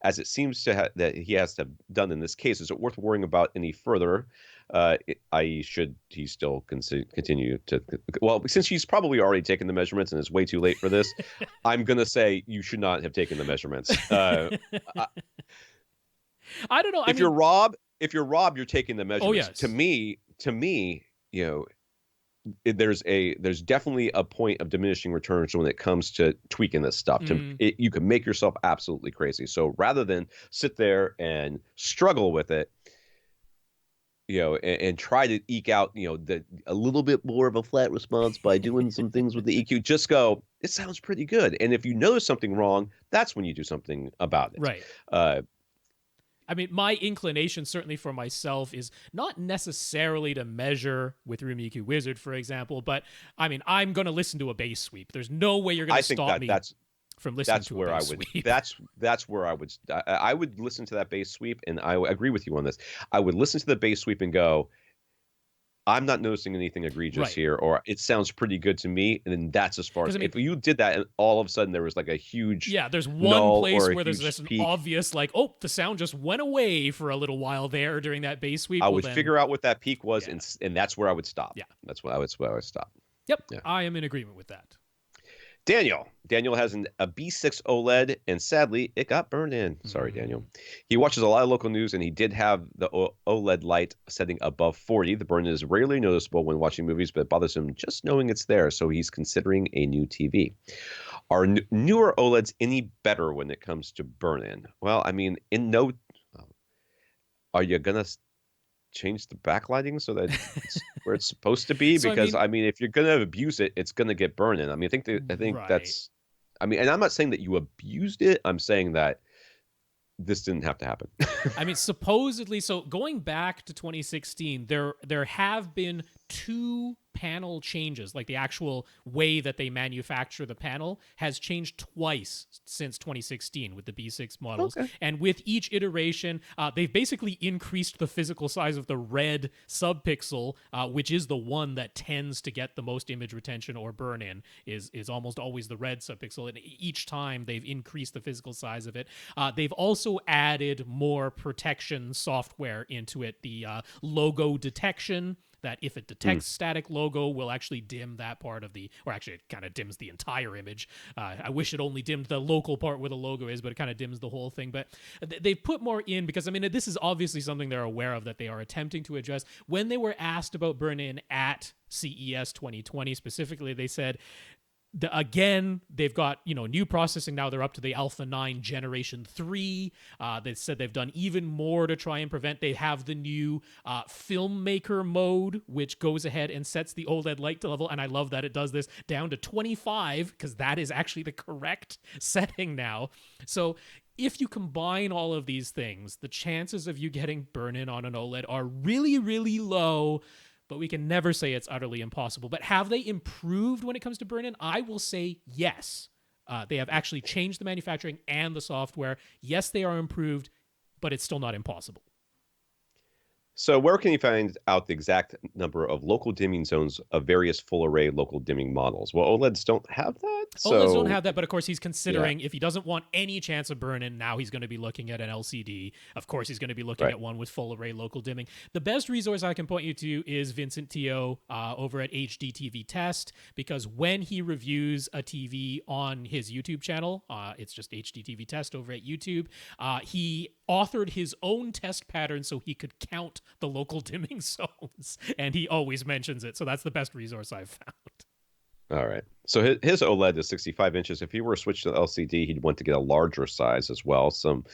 as it seems that he has to have done in this case, is it worth worrying about any further? Should he still continue to? Well, since he's probably already taken the measurements and it's way too late for this, I'm gonna say you should not have taken the measurements. I don't know. If you're Rob, you're taking the measurements. Oh, yes. To me, there's definitely a point of diminishing returns when it comes to tweaking this stuff. You can make yourself absolutely crazy. So rather than sit there and struggle with it, and try to eke out, a little bit more of a flat response by doing some things with the EQ, just go, it sounds pretty good. And if you notice something wrong, that's when you do something about it. Right. I mean, my inclination, certainly for myself, is not necessarily to measure with Room EQ Wizard, for example, but I mean, I'm going to listen to a bass sweep. There's no way you're going to stop me from listening to a bass sweep. That's where I would listen to that bass sweep, and I agree with you on this. I would listen to the bass sweep and go, I'm not noticing anything egregious here, or it sounds pretty good to me, and then that's as far as. If you did that, and all of a sudden there was like a huge there's one place where there's this obvious like, oh, the sound just went away for a little while there during that bass sweep. I would figure out what that peak was, and that's where I would stop. Yeah, that's where I would stop. Yep, yeah. I am in agreement with that. Daniel has a B6 OLED, and sadly, it got burned in. Sorry, Daniel. He watches a lot of local news, and he did have the OLED light setting above 40. The burn is rarely noticeable when watching movies, but it bothers him just knowing it's there, so he's considering a new TV. Are newer OLEDs any better when it comes to burn-in? Well, I mean, are you going to change the backlighting so that it's where it's supposed to be? Because I mean, if you're gonna abuse it, it's gonna get burned in. I mean, I think that's. I mean, and I'm not saying that you abused it. I'm saying that this didn't have to happen. I mean, supposedly, so going back to 2016, there have been 2 panel changes, like the actual way that they manufacture the panel, has changed twice since 2016 with the B6 models. Okay. And with each iteration, they've basically increased the physical size of the red subpixel, which is the one that tends to get the most image retention or burn in, is almost always the red subpixel. And each time they've increased the physical size of it. They've also added more protection software into it. The logo detection, that if it detects static logo, will actually dim that part of the, or actually it kind of dims the entire image. I wish it only dimmed the local part where the logo is, but it kind of dims the whole thing. But they've put more in because, I mean, this is obviously something they're aware of that they are attempting to address. When they were asked about burn-in at CES 2020 specifically, they said, again, they've got, new processing now. They're up to the Alpha 9 Generation 3. They said they've done even more to try and prevent. They have the new filmmaker mode, which goes ahead and sets the OLED light level. And I love that it does this down to 25, because that is actually the correct setting now. So if you combine all of these things, the chances of you getting burn-in on an OLED are really, really low. But we can never say it's utterly impossible. But have they improved when it comes to burn-in? I will say yes. They have actually changed the manufacturing and the software. Yes, they are improved, but it's still not impossible. So where can you find out the exact number of local dimming zones of various full array local dimming models? Well, OLEDs don't have that. OLEDs don't have that, but of course he's considering, if he doesn't want any chance of burn-in, now he's going to be looking at an LCD. Of course he's going to be looking at one with full array local dimming. The best resource I can point you to is Vincent Teo over at HD TV Test, because when he reviews a TV on his YouTube channel, it's just HD TV Test over at YouTube, he authored his own test pattern so he could count the local dimming zones, and he always mentions it. So that's the best resource I've found. All right. So his OLED is 65 inches. If he were to switch to LCD, he'd want to get a larger size as well. Some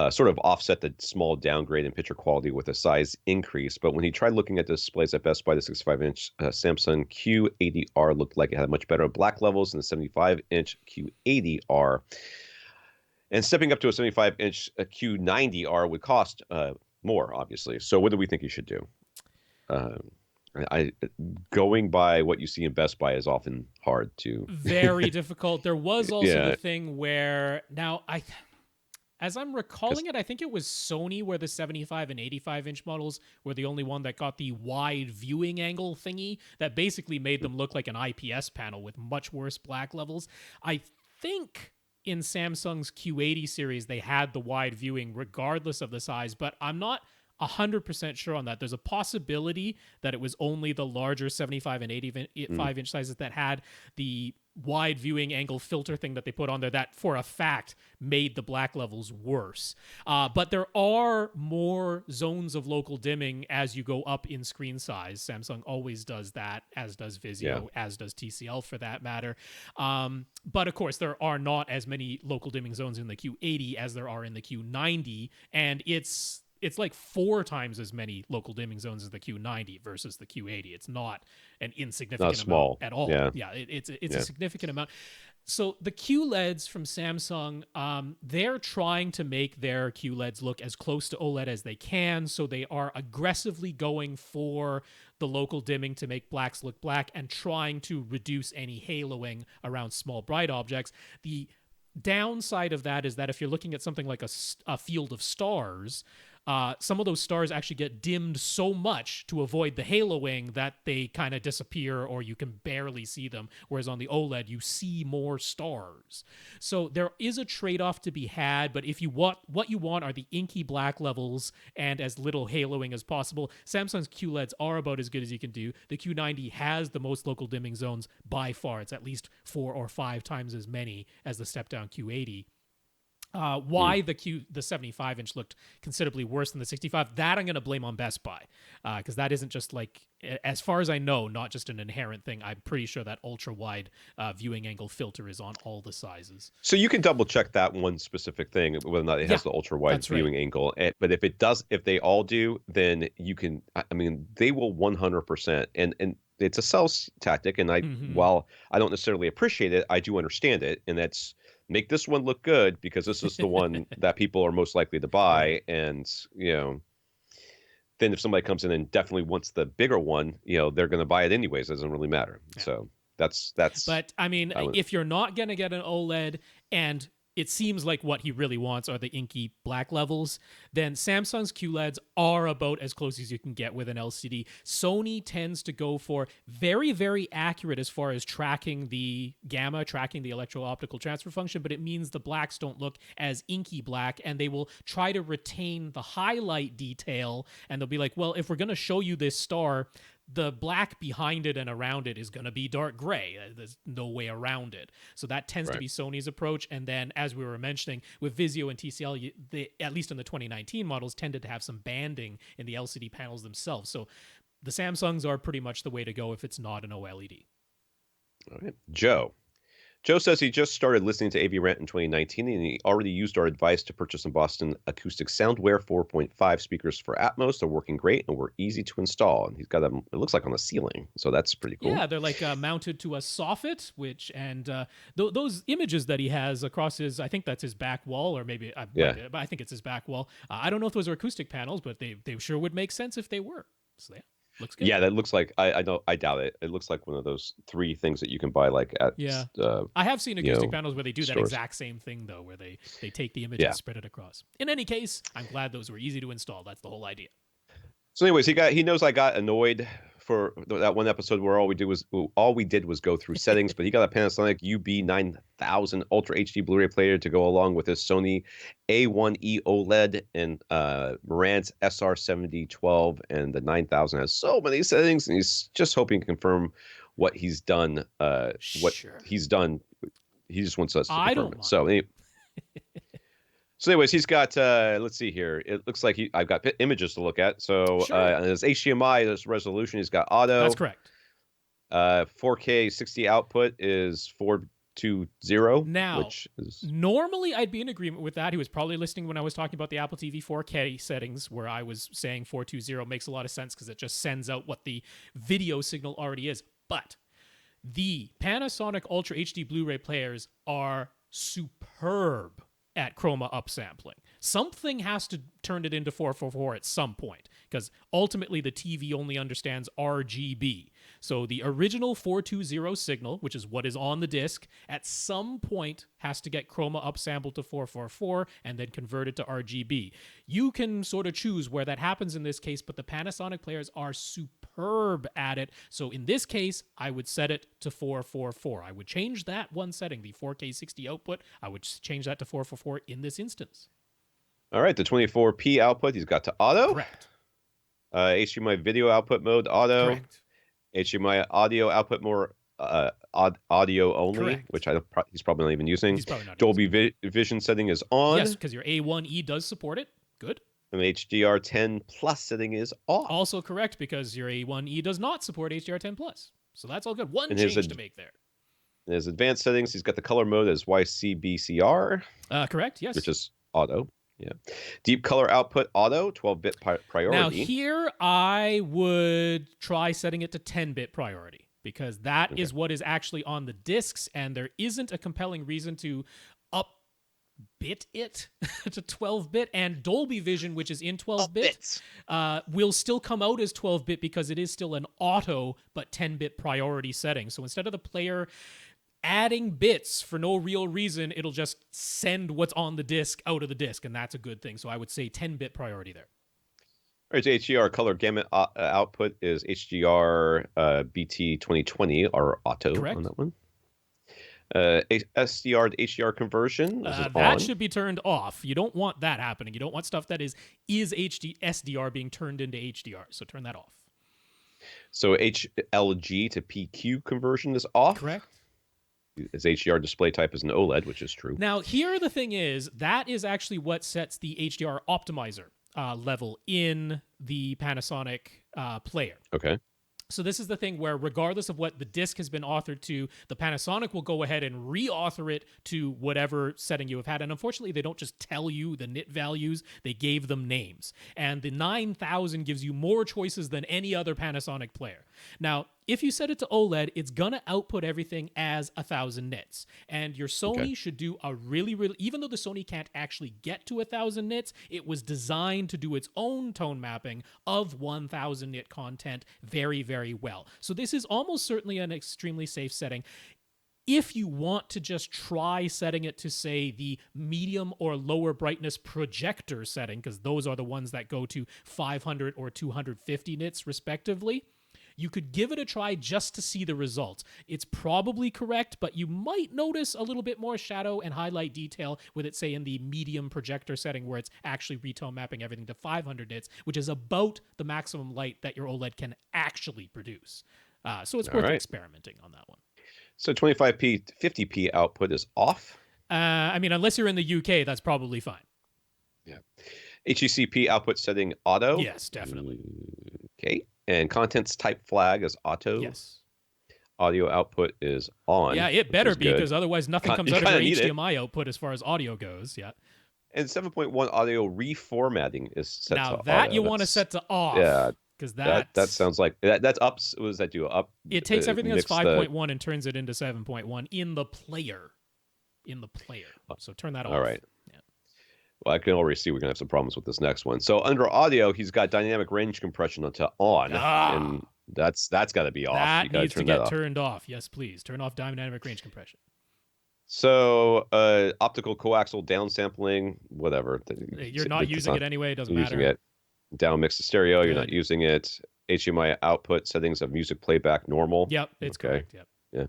sort of offset the small downgrade in picture quality with a size increase. But when he tried looking at displays at Best Buy, the 65-inch Samsung Q80R looked like it had much better black levels than the 75-inch Q80R. And stepping up to a 75-inch Q90R would cost more, obviously. So what do we think he should do? Going by what you see in Best Buy is often hard to. Very difficult. There was also the thing where now as I'm recalling it, I think it was Sony where the 75 and 85-inch models were the only one that got the wide viewing angle thingy that basically made them look like an IPS panel with much worse black levels. I think in Samsung's Q80 series, they had the wide viewing regardless of the size, but I'm not 100% sure on that. There's a possibility that it was only the larger 75 and 85-inch sizes that had the wide viewing angle filter thing that they put on there that for a fact made the black levels worse. But there are more zones of local dimming as you go up in screen size. Samsung always does that, as does Vizio, as does TCL for that matter. But of course, there are not as many local dimming zones in the Q80 as there are in the Q90, and it's like 4 times as many local dimming zones as the Q90 versus the Q80. It's not an insignificant amount at all. Yeah, it's a significant amount. So the QLEDs from Samsung, they're trying to make their QLEDs look as close to OLED as they can. So they are aggressively going for the local dimming to make blacks look black and trying to reduce any haloing around small bright objects. The downside of that is that if you're looking at something like a field of stars, some of those stars actually get dimmed so much to avoid the haloing that they kind of disappear or you can barely see them. Whereas on the OLED, you see more stars. So there is a trade-off to be had, but if you what you want are the inky black levels and as little haloing as possible, Samsung's QLEDs are about as good as you can do. The Q90 has the most local dimming zones by far. It's at least 4 or 5 times as many as the step-down Q80. Why the 75-inch looked considerably worse than the 65, that I'm going to blame on Best Buy, because that isn't just like, as far as I know, not just an inherent thing. I'm pretty sure that ultra-wide viewing angle filter is on all the sizes. So you can double-check that one specific thing, whether or not it has the ultra-wide viewing angle. But if they all do, then you can, I mean, they will 100%. And it's a sales tactic, and while I don't necessarily appreciate it, I do understand it, and that's make this one look good because this is the one that people are most likely to buy. And, then if somebody comes in and definitely wants the bigger one, they're going to buy it anyways. It doesn't really matter. Yeah. So that's. But I mean, if you're not going to get an OLED and it seems like what he really wants are the inky black levels, then Samsung's QLEDs are about as close as you can get with an LCD. Sony tends to go for very, very accurate as far as tracking the gamma, tracking the electro-optical transfer function, but it means the blacks don't look as inky black, and they will try to retain the highlight detail, and they'll be like, well, if we're going to show you this star, the black behind it and around it is going to be dark gray. There's no way around it. So that tends to be Sony's approach. And then, as we were mentioning, with Vizio and TCL, they, at least in the 2019 models, tended to have some banding in the LCD panels themselves. So the Samsungs are pretty much the way to go if it's not an OLED. All right. Joe says he just started listening to AV Rant in 2019, and he already used our advice to purchase some Boston Acoustic Soundware 4.5 speakers for Atmos. They're working great and were easy to install. And he's got them, it looks like, on the ceiling. So that's pretty cool. Yeah, they're like mounted to a soffit, those images that he has across his, I think that's his back wall, or maybe, but I think it's his back wall. I don't know if those are acoustic panels, but they sure would make sense if they were. So yeah. Looks good. Yeah, that looks like I know. I doubt it. It looks like one of those 3 things that you can buy like at. Yeah, I have seen acoustic panels where they do stores. that exact same thing though, where they take the image and spread it across. In any case, I'm glad those were easy to install. That's the whole idea. So, anyways, he knows I got annoyed for that one episode where all we did was go through settings, but he got a Panasonic UB9000 Ultra HD Blu-ray player to go along with his Sony A1E OLED and Marantz SR7012, and the 9000 has so many settings, and he's just hoping to confirm what he's done. He's done. He just wants us to confirm it. So, anyways, he's got, let's see here. It looks like I've got images to look at. So, his HDMI, this resolution, he's got auto. That's correct. 4K 60 output is 420. Now, which is... normally I'd be in agreement with that. He was probably listening when I was talking about the Apple TV 4K settings, where I was saying 420 makes a lot of sense because it just sends out what the video signal already is. But the Panasonic Ultra HD Blu-ray players are superb at chroma upsampling. Something has to turn it into 444 at some point, because ultimately the TV only understands RGB. So the original 420 signal, which is what is on the disc, at some point has to get chroma upsampled to 444 and then converted to RGB. You can sort of choose where that happens in this case, but the Panasonic players are superb at it. So in this case, I would set it to 444. I would change that one setting, the 4K 60 output. I would change that to 444 in this instance. All right, the 24p output, he's got to auto. Correct. HDMI video output mode, auto. Correct. HDMI audio output more audio only, Correct. Which he's probably not even using. He's probably not Dolby Vision setting is on. Yes, because your A1E does support it. Good. And the HDR10 Plus setting is off. Also correct, because your A1E does not support HDR10 Plus. So that's all good. One change to make there. In his advanced settings, he's got the color mode as YCBCR. Correct, yes. Which is auto. Yeah. Deep color output auto, 12-bit priority. Now here I would try setting it to 10-bit priority, because that is what is actually on the discs, and there isn't a compelling reason to up-bit it to 12-bit. And Dolby Vision, which is in 12-bit, will still come out as 12-bit because it is still an auto but 10-bit priority setting. So instead of the player adding bits for no real reason, it'll just send what's on the disc out of the disc, and that's a good thing. So I would say 10-bit priority there. All right, HDR color gamut output is HDR BT 2020, or auto. Correct. On that one. SDR to HDR conversion that should be turned off. You don't want that happening. You don't want stuff that is SDR being turned into HDR, so turn that off. So HLG to PQ conversion is off. Correct. His HDR display type is an OLED, which is true. Now, here the thing is, that is actually what sets the HDR optimizer level in the Panasonic player. Okay. So this is the thing where, regardless of what the disc has been authored to, the Panasonic will go ahead and re-author it to whatever setting you have had. And unfortunately, they don't just tell you the nit values, they gave them names. And the 9000 gives you more choices than any other Panasonic player. Now, if you set it to OLED, it's gonna output everything as 1,000 nits. And your Sony should do a really, even though the Sony can't actually get to 1,000 nits, it was designed to do its own tone mapping of 1,000 nit content very, very well. So this is almost certainly an extremely safe setting. If you want to just try setting it to, say, the medium or lower brightness projector setting, because those are the ones that go to 500 or 250 nits respectively, you could give it a try just to see the results. It's probably correct, but you might notice a little bit more shadow and highlight detail with it, say, in the medium projector setting where it's actually retone mapping everything to 500 nits, which is about the maximum light that your OLED can actually produce. So it's worth experimenting on that one. So 25p, 50p output is off? I mean, unless you're in the UK, that's probably fine. Yeah. HECP output setting auto? Yes, definitely. Okay. And contents type flag is auto? Yes. Audio output is on. Yeah, it better be, because otherwise nothing comes out of your HDMI output as far as audio goes. Yeah. And 7.1 audio reformatting is set to auto. Now that you want to set to off. Yeah. Because that sounds like that's up. What does that do? Up. It takes everything that's 5.1 and turns it into 7.1 in the player. So turn that off. All right. Yeah. Well, I can already see we're gonna have some problems with this next one. So under audio, he's got dynamic range compression on, and that's got to be off. That needs to get turned off. Yes, please turn off dynamic range compression. So optical coaxial downsampling, whatever. You're not using it anyway. It doesn't matter. Using it. Down mix to stereo. You're not using it. HDMI output settings of music playback normal. Yep, it's correct. Yep. Yeah.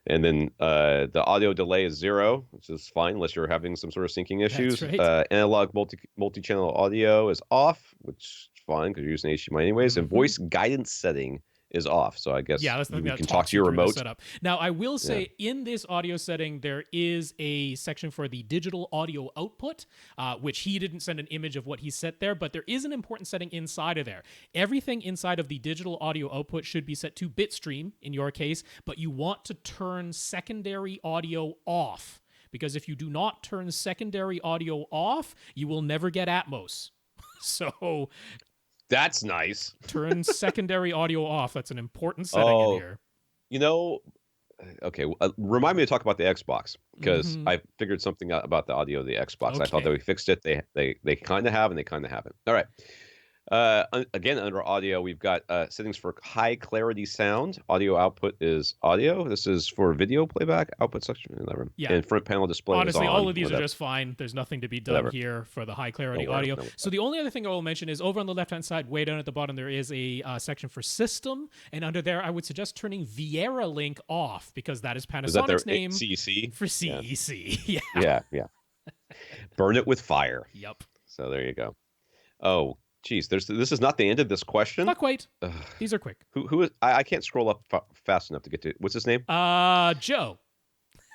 And then the audio delay is 0, which is fine unless you're having some sort of syncing issues. That's right. Analog multi-channel audio is off, which is fine because you're using HDMI anyways. And voice guidance setting is off. So I guess you can talk to your remote. Setup. Now, I will say in this audio setting, there is a section for the digital audio output, which he didn't send an image of what he set there, but there is an important setting inside of there. Everything inside of the digital audio output should be set to bitstream in your case, but you want to turn secondary audio off, because if you do not turn secondary audio off, you will never get Atmos. So that's nice. Turn secondary audio off. That's an important setting in here. You know, okay, remind me to talk about the Xbox, because I figured something out about the audio of the Xbox. I thought that we fixed it. They kind of have and they kind of haven't. All right. Again, under audio, we've got settings for high clarity sound. Audio output is audio. This is for video playback. Output section, whatever. Yeah. And front panel display. Honestly, is on, all of these are just fine. There's nothing to be done here for the high clarity audio. So the only other thing I will mention is over on the left hand side, way down at the bottom, there is a section for system, and under there, I would suggest turning Viera Link off, because that is Panasonic's name CEC? for CEC. Yeah. Burn it with fire. Yep. So there you go. Oh. Geez, this is not the end of this question. Not quite. These are quick. Who is? I can't scroll up fast enough to get to. What's his name? Joe.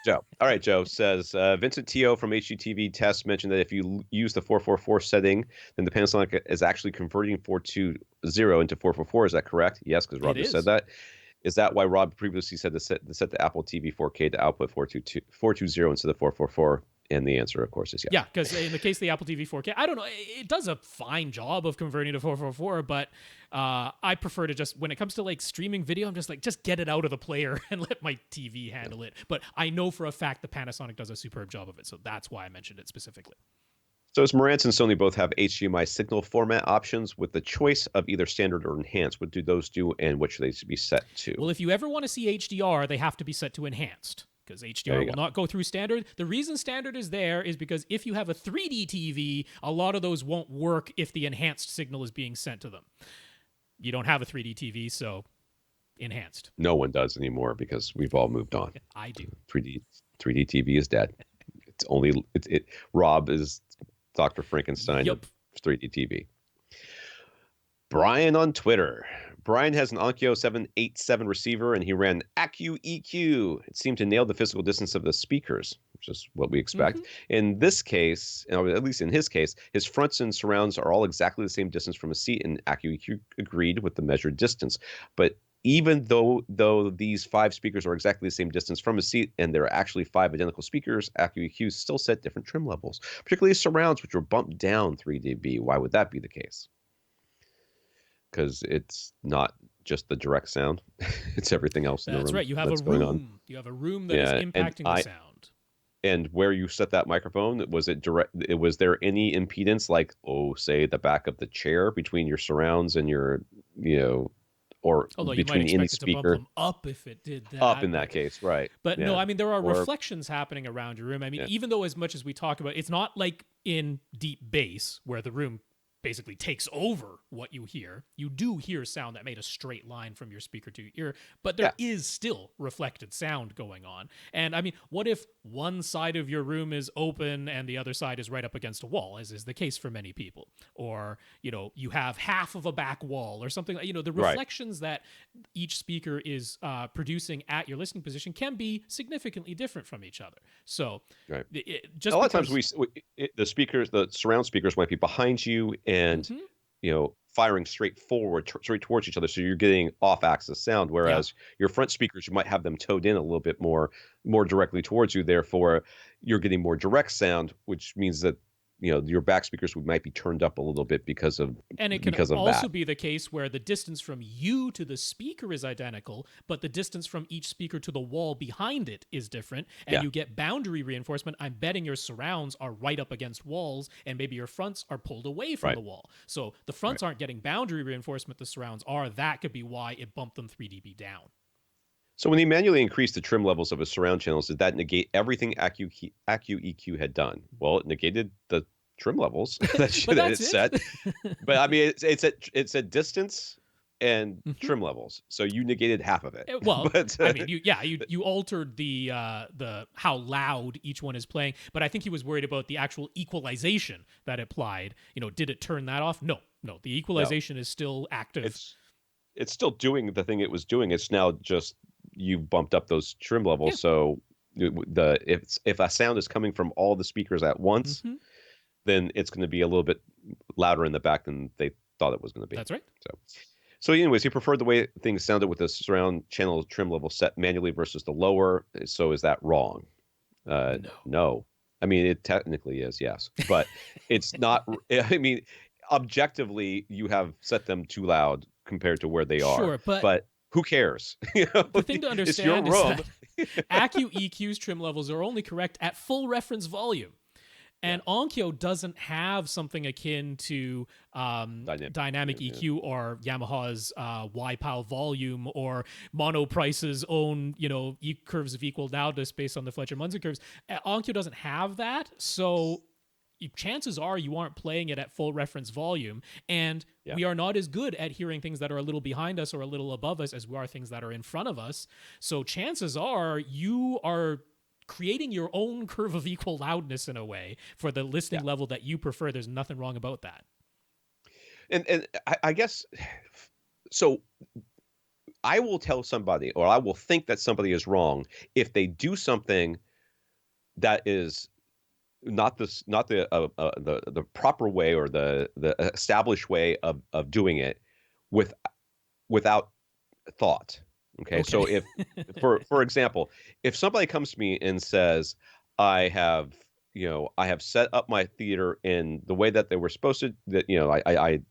Joe. All right, Joe says Vincent T.O. from HGTV Test mentioned that if you use the 444 setting, then the Panasonic is actually converting 420 into 444. Is that correct? Yes, because Rob just said that. Is that why Rob previously said to set the Apple TV 4K to output 420 instead of 444? And the answer, of course, is yes. Yeah, because in the case of the Apple TV 4K, I don't know, it does a fine job of converting to 444, but I prefer to just, when it comes to like streaming video, I'm just like, just get it out of the player and let my TV handle it. But I know for a fact the Panasonic does a superb job of it, so that's why I mentioned it specifically. So as Marantz and Sony both have HDMI signal format options with the choice of either standard or enhanced, what do those do and what should they be set to? Well, if you ever want to see HDR, they have to be set to enhanced, because HDR will not go through standard. The reason standard is there is because if you have a 3D TV, a lot of those won't work if the enhanced signal is being sent to them. You don't have a 3D TV, so enhanced. No one does anymore because we've all moved on. I do. 3D TV is dead. It's only Rob is Dr. Frankenstein of 3D TV. Brian on Twitter. Brian has an Onkyo 787 receiver, and he ran Accu EQ. It seemed to nail the physical distance of the speakers, which is what we expect. In this case, at least in his case, his fronts and surrounds are all exactly the same distance from a seat, and Accu EQ agreed with the measured distance. But even though these 5 speakers are exactly the same distance from a seat, and there are actually 5 identical speakers, Accu EQ still set different trim levels, particularly surrounds, which were bumped down 3 dB. Why would that be the case? Because it's not just the direct sound. It's everything else in the room. That's right. You have a room. You have a room that is impacting the sound. And where you set that microphone, was it direct? Was there any impedance, like, say the back of the chair between your surrounds and your, or although between you might the expect speaker? It to bump them up if it did that. Up in that case, right? But no, I mean there are reflections happening around your room. I mean, even though as much as we talk about, it's not like in deep bass where the room basically takes over what you hear. You do hear sound that made a straight line from your speaker to your ear, but there is still reflected sound going on. And I mean, what if one side of your room is open and the other side is right up against a wall, as is the case for many people? Or, you have half of a back wall or something like, the reflections that each speaker is producing at your listening position can be significantly different from each other. So just a lot of times the surround speakers might be behind you and firing straight towards each other, so you're getting off-axis sound, whereas your front speakers, you might have them towed in a little bit more directly towards you, therefore you're getting more direct sound, which means that your back speakers might be turned up a little bit because of and it can also be the case where the distance from you to the speaker is identical, but the distance from each speaker to the wall behind it is different, and you get boundary reinforcement. I'm betting your surrounds are right up against walls, and maybe your fronts are pulled away from the wall. So the fronts aren't getting boundary reinforcement, the surrounds are. That could be why it bumped them 3 dB down. So when he manually increased the trim levels of his surround channels, did that negate everything Accu EQ had done? Well, it negated the trim levels that it set. But I mean, it's at distance and trim levels, so you negated half of it. Well, but, I mean, you altered the how loud each one is playing, but I think he was worried about the actual equalization that applied. Did it turn that off? No. The equalization is still active. It's still doing the thing it was doing. It's now just you bumped up those trim levels. So if a sound is coming from all the speakers at once, then it's going to be a little bit louder in the back than they thought it was going to be. That's right. So anyways, he preferred the way things sounded with the surround channel trim level set manually versus the lower. So is that wrong? No. I mean, it technically is, yes. But it's not. I mean, objectively, you have set them too loud compared to where they are. Sure, but who cares? The thing to understand is that Accu EQ's trim levels are only correct at full reference volume. And Onkyo doesn't have something akin to dynamic EQ or Yamaha's YPOW volume or Monoprice's own, curves of equal loudness based on the Fletcher-Munson curves. Onkyo doesn't have that, so chances are you aren't playing it at full reference volume, and we are not as good at hearing things that are a little behind us or a little above us as we are things that are in front of us. So chances are you are creating your own curve of equal loudness in a way for the listening level that you prefer. There's nothing wrong about that. And I guess, so I will tell somebody, or I will think that somebody is wrong if they do something that is not the proper way or the established way of doing it without thought. Okay. So if, for example, if somebody comes to me and says, I have set up my theater in the way that they were supposed to, that,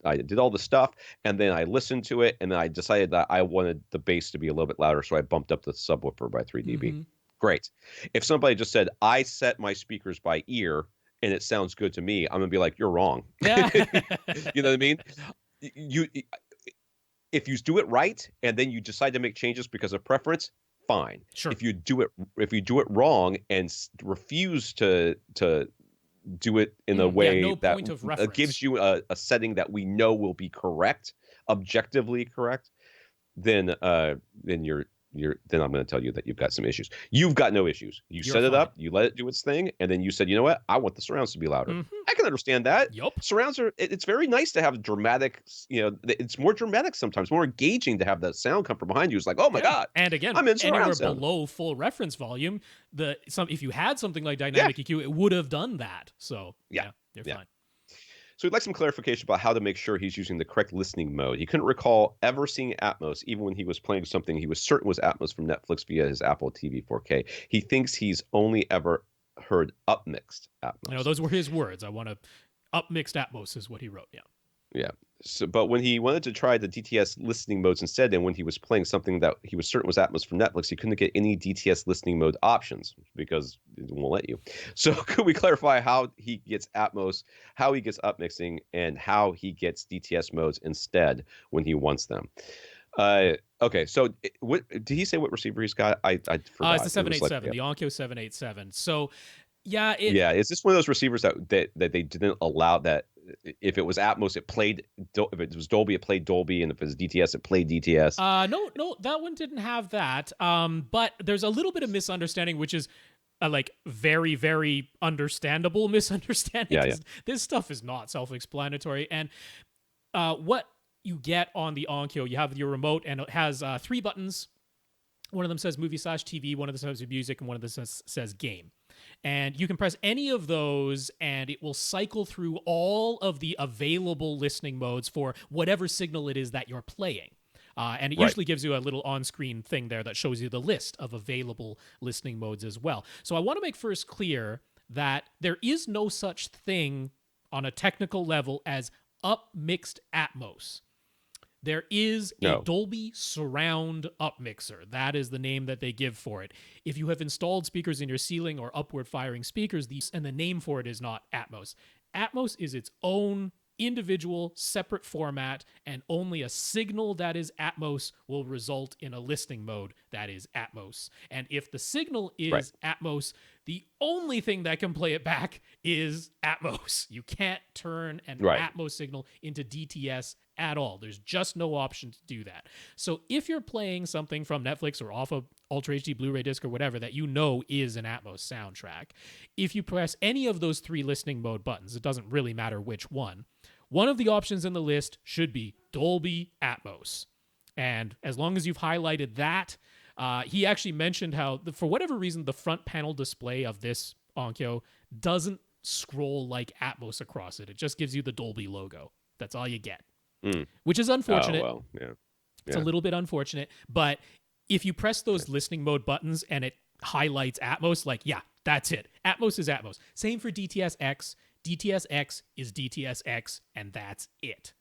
I did all the stuff, and then I listened to it, and then I decided that I wanted the bass to be a little bit louder, so I bumped up the subwoofer by 3 dB. Great. If somebody just said, I set my speakers by ear and it sounds good to me, I'm going to be like, you're wrong. You know what I mean? If you do it right and then you decide to make changes because of preference, fine. Sure. If you do it wrong and refuse to do it in a way that gives you a setting that we know will be correct, objectively correct, then then I'm going to tell you that you've got some issues. You've got no issues. You're set it up, you let it do its thing, and then you said, you know what? I want the surrounds to be louder. I can understand that. Surrounds it's very nice to have dramatic, it's more dramatic sometimes, more engaging to have that sound come from behind you. It's like, oh my God. And again, I'm in anywhere sound. below full reference volume, if you had something like dynamic EQ, it would have done that. So you're fine. So we'd like some clarification about how to make sure he's using the correct listening mode. He couldn't recall ever seeing Atmos, even when he was playing something he was certain was Atmos from Netflix via his Apple TV 4K. He thinks he's only ever heard upmixed Atmos. I know those were his words. I want to upmixed Atmos is what he wrote. Yeah. So, but when he wanted to try the DTS listening modes instead, and when he was playing something that he was certain was Atmos from Netflix, he couldn't get any DTS listening mode options because it won't let you. So, could we clarify how he gets Atmos, how he gets upmixing, and how he gets DTS modes instead when he wants them? Okay, so what did he say? What receiver he's got? I forgot. It's the 787, the Onkyo 787. So, yeah, yeah, is this one of those receivers that they didn't allow that if it was Atmos, it played, if it was Dolby, it played Dolby, and if it was DTS, it played DTS? No, that one didn't have that. But there's a little bit of misunderstanding, which is like very, very understandable misunderstanding. Yeah. This stuff is not self-explanatory. And what you get on the Onkyo, you have your remote, and it has 3 buttons. One of them says movie/TV, one of them says music, and one of them says game. And you can press any of those, and it will cycle through all of the available listening modes for whatever signal it is that you're playing. And it usually gives you a little on-screen thing there that shows you the list of available listening modes as well. So I want to make first clear that there is no such thing on a technical level as upmixed Atmos. There is a Dolby surround upmixer. That is the name that they give for it. If you have installed speakers in your ceiling or upward firing speakers, and the name for it is not Atmos. Atmos is its own individual separate format, and only a signal that is Atmos will result in a listening mode that is Atmos. And if the signal is Atmos, the only thing that can play it back is Atmos. You can't turn an Atmos signal into DTS at all. There's just no option to do that. So if you're playing something from Netflix or off a Ultra HD Blu-ray disc or whatever that you know is an Atmos soundtrack, if you press any of those 3 listening mode buttons, it doesn't really matter which one of the options in the list should be Dolby Atmos. And as long as you've highlighted that, he actually mentioned how, for whatever reason, the front panel display of this Onkyo doesn't scroll like Atmos across it. It just gives you the Dolby logo. That's all you get, which is unfortunate. Oh, well, yeah. It's a little bit unfortunate, but if you press those listening mode buttons and it highlights Atmos, like, yeah, that's it. Atmos is Atmos. Same for DTS-X. DTS-X is DTS-X, and that's it.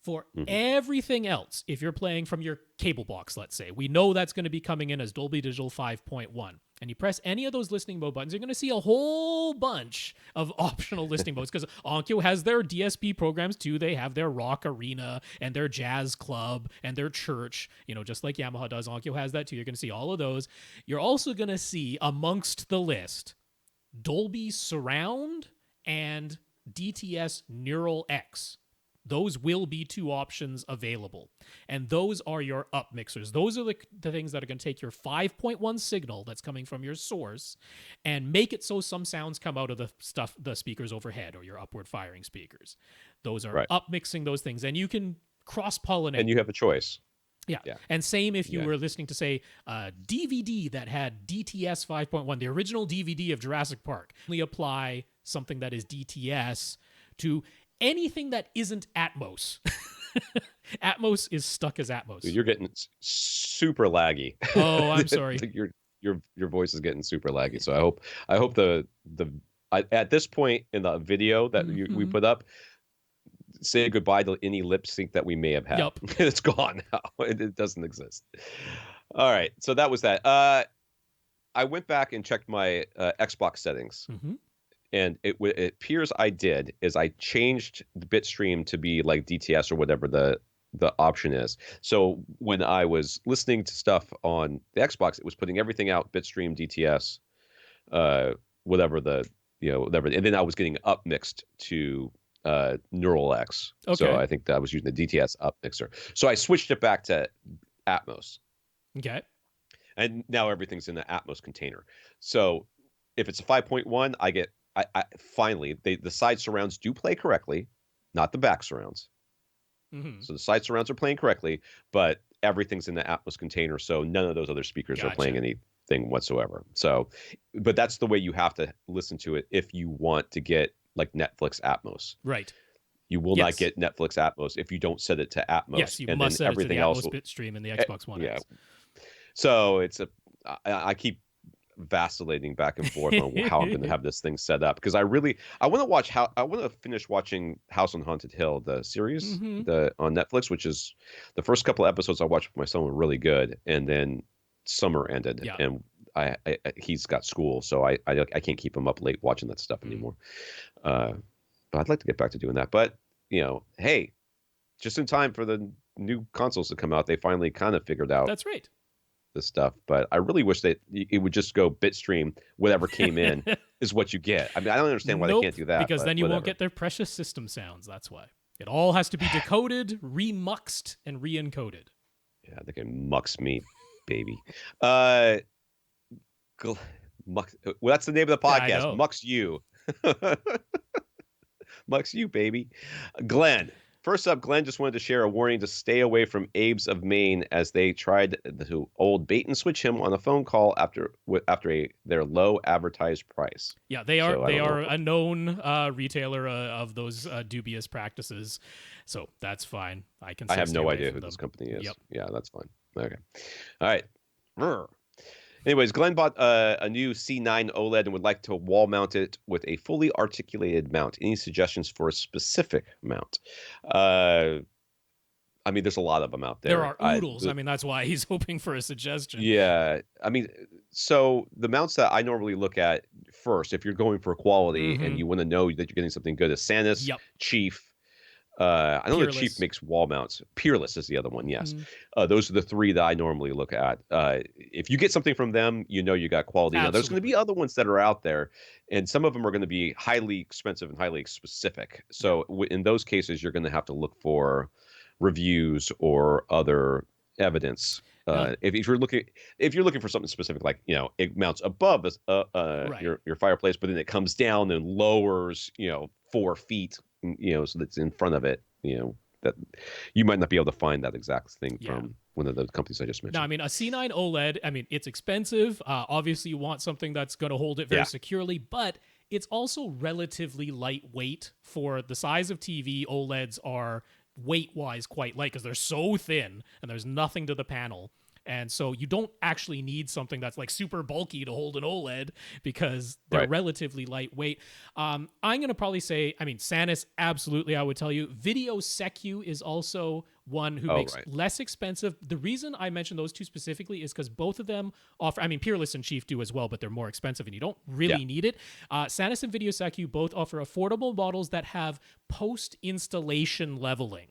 For everything else, if you're playing from your cable box, let's say, we know that's going to be coming in as Dolby Digital 5.1. And you press any of those listening mode buttons, you're going to see a whole bunch of optional listening modes, because Onkyo has their DSP programs too. They have their rock arena and their jazz club and their church, just like Yamaha does. Onkyo has that too. You're going to see all of those. You're also going to see amongst the list Dolby Surround and DTS Neural X. Those will be 2 options available. And those are your up mixers. Those are the things that are going to take your 5.1 signal that's coming from your source and make it so some sounds come out of the speakers overhead or your upward firing speakers. Those are up mixing those things. And you can cross-pollinate. And you have a choice. Yeah. And same if you were listening to, say, a DVD that had DTS 5.1, the original DVD of Jurassic Park. Only apply something that is DTS to anything that isn't Atmos. Atmos is stuck as Atmos. Dude, you're getting super laggy. Oh, I'm sorry. Your voice is getting super laggy. So I hope at this point in the video that we put up, say goodbye to any lip sync that we may have had. Yep. It's gone now. It doesn't exist. All right. So that was that. I went back and checked my Xbox settings. And it appears I did is I changed the bitstream to be like DTS or whatever the option is. So when I was listening to stuff on the Xbox, it was putting everything out bitstream, DTS, whatever, and then I was getting up mixed to Neural X. Okay. So I think that I was using the DTS up mixer. So I switched it back to Atmos. Okay. And now everything's in the Atmos container. So if it's a 5.1, I finally, the side surrounds do play correctly, not the back surrounds. So the side surrounds are playing correctly, but everything's in the Atmos container, so none of those other speakers are playing anything whatsoever. So, but that's the way you have to listen to it if you want to get like Netflix Atmos. Right. You will not get Netflix Atmos if you don't set it to Atmos. Yes, you must set it to the Atmos bitstream in the Xbox One X. So I keep vacillating back and forth on how I'm going to have this thing set up, because I want to finish watching House on Haunted Hill, the series, on Netflix, which is the first couple of episodes I watched with my son were really good, and then summer ended, and he's got school, so I can't keep him up late watching that stuff anymore. But I'd like to get back to doing that. But hey, just in time for the new consoles to come out, they finally kind of figured out. That's right. This stuff, but I really wish that it would just go bitstream. Whatever came in is what you get. I mean, I don't understand why they can't do that. Because then you won't get their precious system sounds. That's why it all has to be decoded, remuxed, and re-encoded. Yeah, they can mux me, baby. Well, that's the name of the podcast. Mux you. Mux you, baby. Glenn. First up, Glenn just wanted to share a warning to stay away from Abe's of Maine, as they tried to old bait and switch him on a phone call after their low advertised price. Yeah, they are a known retailer of those dubious practices, so that's fine. I have no idea who this company is. Yep. Yeah, that's fine. Okay. All right. Anyways, Glenn bought a new C9 OLED and would like to wall mount it with a fully articulated mount. Any suggestions for a specific mount? I mean, there's a lot of them out there. There are oodles. I mean, that's why he's hoping for a suggestion. Yeah. I mean, so the mounts that I normally look at first, if you're going for quality and you want to know that you're getting something good, is Sanus, Chief. I know the Chief makes wall mounts. Peerless is the other one, yes. Those are the three that I normally look at. If you get something from them, you got quality. Now, there's going to be other ones that are out there, and some of them are going to be highly expensive and highly specific. So in those cases, you're going to have to look for reviews or other evidence. If you're looking for something specific, like it mounts above your fireplace, but then it comes down and lowers 4 feet, so that's in front of it, that you might not be able to find that exact thing from one of the companies I just mentioned. No, I mean, a C9 OLED, I mean, it's expensive. Obviously, you want something that's going to hold it very securely, but it's also relatively lightweight for the size of TV. OLEDs are weight-wise quite light because they're so thin and there's nothing to the panel. And so you don't actually need something that's like super bulky to hold an OLED because they're relatively lightweight. I'm going to probably say, I mean, Sanus, absolutely, I would tell you. Video Secu is also one who makes less expensive. The reason I mentioned those two specifically is because both of them offer, I mean, Peerless and Chief do as well, but they're more expensive and you don't really need it. Sanus and Video Secu both offer affordable models that have post-installation leveling.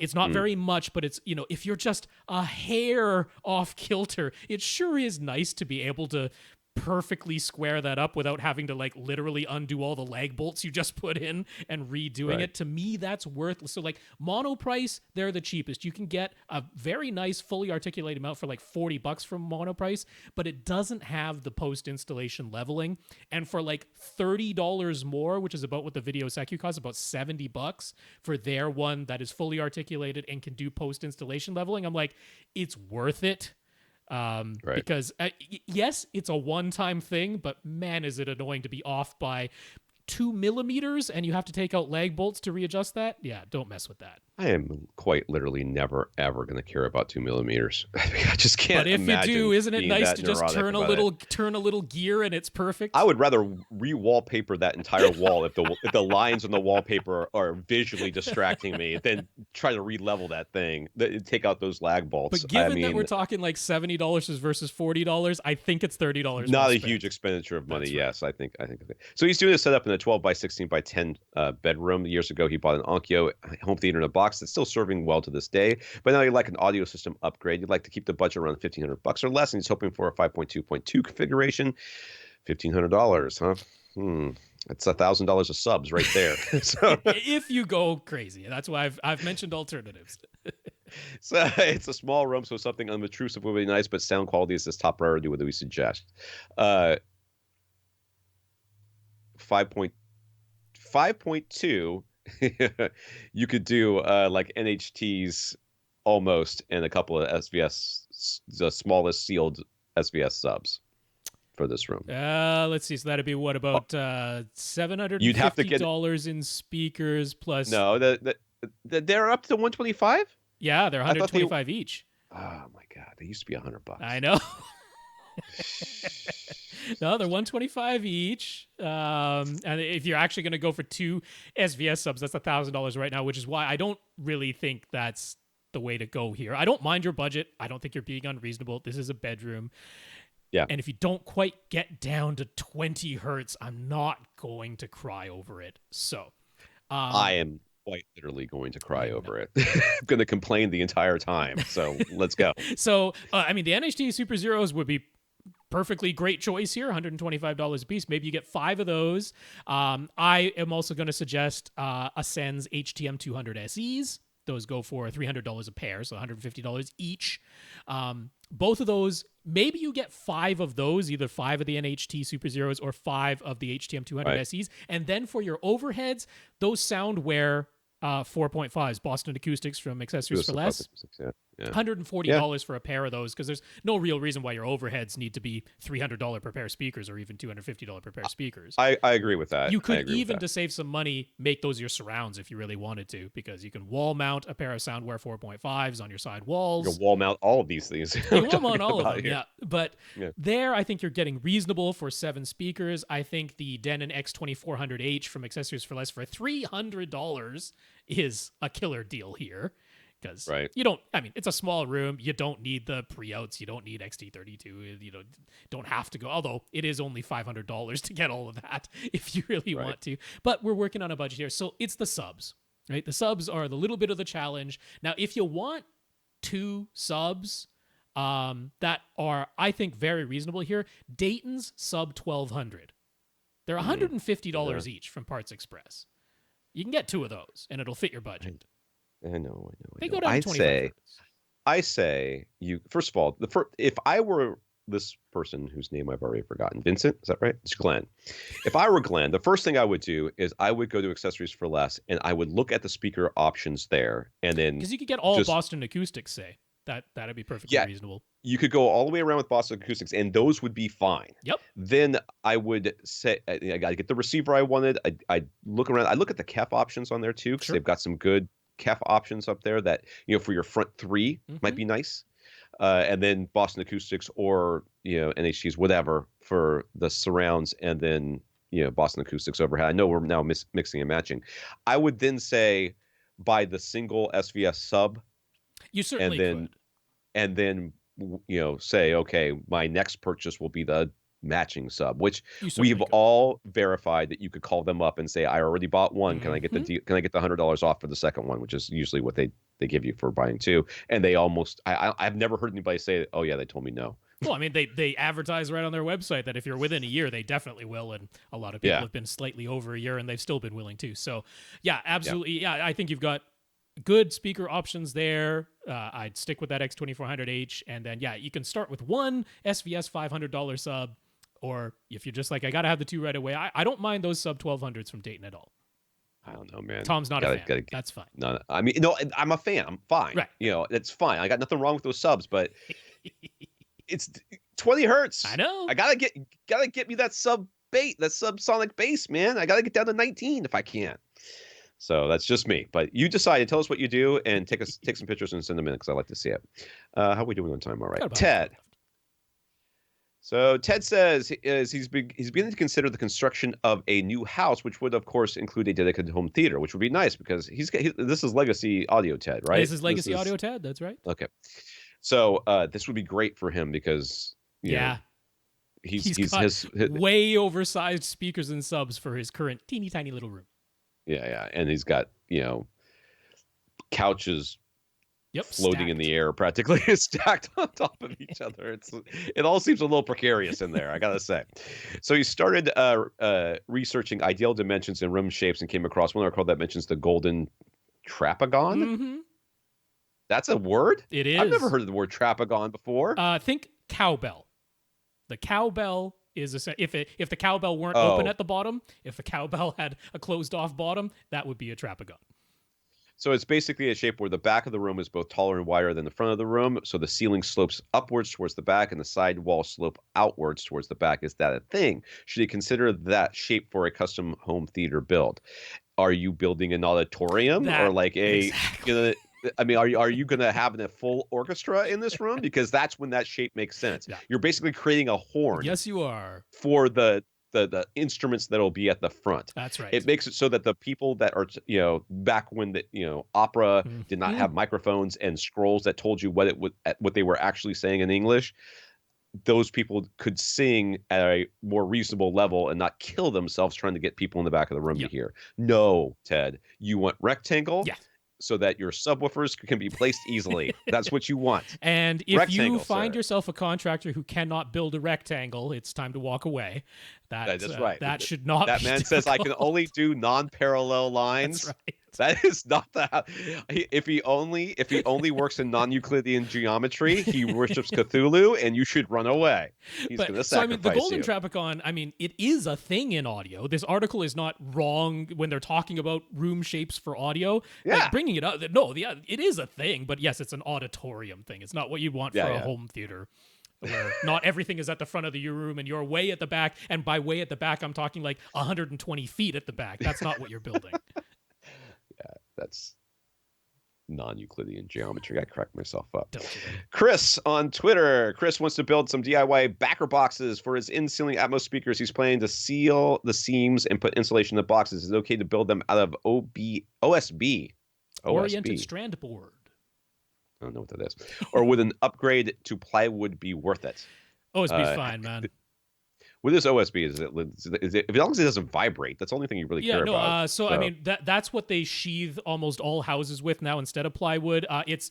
It's not very much, but it's, if you're just a hair off kilter, it sure is nice to be able to perfectly square that up without having to like literally undo all the lag bolts you just put in and redoing it. To me, that's worthless. So like Monoprice, they're the cheapest. You can get a very nice fully articulated mount for like $40 from Monoprice, but it doesn't have the post-installation leveling. And for like $30 more, which is about what the Video Secu costs, about $70 for their one that is fully articulated and can do post-installation leveling, I'm like, it's worth it. Because yes, it's a one-time thing, but man, is it annoying to be off by 2 millimeters and you have to take out lag bolts to readjust that. Yeah, don't mess with that. I am quite literally never ever going to care about 2 millimeters. I just can't. But if you do, isn't it nice to just turn a little gear and it's perfect? I would rather re-wallpaper that entire wall if the lines on the wallpaper are visually distracting me than try to re-level that thing. Take out those lag bolts. But given that we're talking like $70 versus $40, I think it's $30. Not a huge expenditure of money. Yes, I think. So he's doing a setup in a 12 by 16 by 10 bedroom. Years ago, he bought an Onkyo home theater in a box that's still serving well to this day. But now you'd like an audio system upgrade. You'd like to keep the budget around $1,500 or less, and he's hoping for a 5.2.2 configuration. $1,500, huh? That's $1,000 of subs right there. So if you go crazy, that's why I've mentioned alternatives. So it's a small room, so something unobtrusive would be nice, but sound quality is his top priority. What do we suggest? 5.2. You could do like NHTs almost and a couple of SVS, the smallest sealed SVS subs for this room. Let's see. So that'd be what, about $750 in speakers plus. No, they're up to 125. Yeah, they're 125 each. Oh my God, they used to be $100. I know. No, they're 125 each. And if you're actually going to go for 2 SVS subs, that's $1,000 right now, which is why I don't really think that's the way to go here. I don't mind your budget. I don't think you're being unreasonable. This is a bedroom. Yeah. And if you don't quite get down to 20 hertz, I'm not going to cry over it. So I am quite literally going to cry over it. I'm going to complain the entire time. So let's go. So, I mean, the NHT Super Zeros would be perfectly great choice here, $125 a piece. Maybe you get 5 of those. I am also going to suggest Ascend's HTM 200 SEs. Those go for $300 a pair, so $150 each. Both of those, maybe you get 5 of those, either 5 of the NHT Super Zeros or 5 of the HTM 200 SEs. And then for your overheads, those Soundware 4.5s, Boston Acoustics from Accessories for Less. $140 for a pair of those, because there's no real reason why your overheads need to be $300 per pair of speakers or even $250 per pair of speakers. I agree with that. You could even, to save some money, make those your surrounds if you really wanted to, because you can wall mount a pair of Soundware 4.5s on your side walls. You can wall mount all of these things. You can wall mount all of them, yeah. But there, I think you're getting reasonable for 7 speakers. I think the Denon X2400H from Accessories for Less for $300 is a killer deal here. Because you don't, I mean, it's a small room. You don't need the pre-outs. You don't need XT32. You don't have to go. Although it is only $500 to get all of that if you really want to. But we're working on a budget here. So it's the subs, right? The subs are the little bit of the challenge. Now, if you want 2 subs that are, I think, very reasonable here, Dayton's sub 1200. They're $150 each from Parts Express. You can get 2 of those, and it'll fit your budget. I know. They go down to 25. I say you. First of all, if I were this person whose name I've already forgotten, Vincent, is that right? It's Glenn. If I were Glenn, the first thing I would do is I would go to Accessories for Less, and I would look at the speaker options there, and then because you could get all Boston Acoustics, say that'd be perfectly reasonable. You could go all the way around with Boston Acoustics, and those would be fine. Yep. Then I would say I got to get the receiver I wanted. I look around. I look at the KEF options on there too, because they've got some good KEF options up there that, for your front 3 might be nice. And then Boston Acoustics or, NHTs, whatever, for the surrounds, and then, Boston Acoustics overhead. I know we're now mixing and matching. I would then say buy the single SVS sub. You certainly could. And then, say, okay, my next purchase will be the matching sub, which we've all verified that you could call them up and say, I already bought one. Can I get the $100 off for the second one, which is usually what they give you for buying 2. And they almost, I've never heard anybody say, oh yeah, they told me no. Well, I mean, they advertise right on their website that if you're within a year, they definitely will. And a lot of people have been slightly over a year and they've still been willing to. So yeah, absolutely. Yeah. I think you've got good speaker options there. I'd stick with that X2400H. And then, you can start with one SVS $500 sub. Or if you're just like, I got to have the 2 right away, I don't mind those sub 1200s from Dayton at all. I don't know, man. Tom's not a fan. That's fine. No, I mean, I'm a fan. I'm fine. Right. It's fine. I got nothing wrong with those subs, but it's 20 hertz. I know. I gotta get me that subsonic bass, man. I gotta get down to 19 if I can. So that's just me. But you decide. Tell us what you do and take some pictures and send them in, because I like to see it. How are we doing on time? All right, Ted. So Ted says he's beginning to consider the construction of a new house, which would, of course, include a dedicated home theater, which would be nice because this is legacy audio Ted, right? This is legacy audio Ted. That's right. Okay. So this would be great for him because he's got way oversized speakers and subs for his current teeny tiny little room. Yeah, and he's got couches. Floating stacked in the air, practically stacked on top of each other. It all seems a little precarious in there, I gotta say. So he started researching ideal dimensions and room shapes and came across one article that mentions the golden trapegon. Mm-hmm. That's a word? It is. I've never heard of the word trapegon before. Think cowbell. The cowbell is if the cowbell weren't open at the bottom, if the cowbell had a closed off bottom, that would be a trapegon. So it's basically a shape where the back of the room is both taller and wider than the front of the room. So the ceiling slopes upwards towards the back and the side walls slope outwards towards the back. Is that a thing? Should you consider that shape for a custom home theater build? Are you building an auditorium or like a, I mean, are you going to have a full orchestra in this room? Because that's when that shape makes sense. Yeah. You're basically creating a horn Yes, you are. for the instruments that'll be at the front. That's right. It makes it so that the people that are, back when opera did not Mhm. have microphones and scrolls that told you what they were actually saying in English, those people could sing at a more reasonable level and not kill themselves trying to get people in the back of the room to Yep. hear. No, Ted, you want rectangle Yeah. so that your subwoofers can be placed easily. That's what you want. And if you Rectangle, find sir. yourself a contractor who cannot build a rectangle, it's time to walk away. That's right. That should not That be man says I can difficult. only do non-parallel lines. That's right. That is not the. If he only works in non-Euclidean geometry, he worships Cthulhu, and you should run away. He's going to So I mean, the sacrifice Golden you. Trapicon, I mean, it is a thing in audio. This article is not wrong when they're talking about room shapes for audio. Yeah. Like bringing it up, no, it is a thing, but yes, it's an auditorium thing. It's not what you want for a home theater, where not everything is at the front of your room and you're way at the back. And by way at the back, I'm talking like 120 feet at the back. That's not what you're building. Yeah, that's non-Euclidean geometry. I cracked myself up. Don't you? Chris on Twitter. Chris wants to build some DIY backer boxes for his in-ceiling Atmos speakers. He's planning to seal the seams and put insulation in the boxes. Is it okay to build them out of OSB? Oriented strand board. I don't know what that is. Or would an upgrade to plywood be worth it? OSB's fine, man. With this OSB, is it as long as it doesn't vibrate? That's the only thing you really care about. So I mean, that's what they sheathe almost all houses with now instead of plywood. It's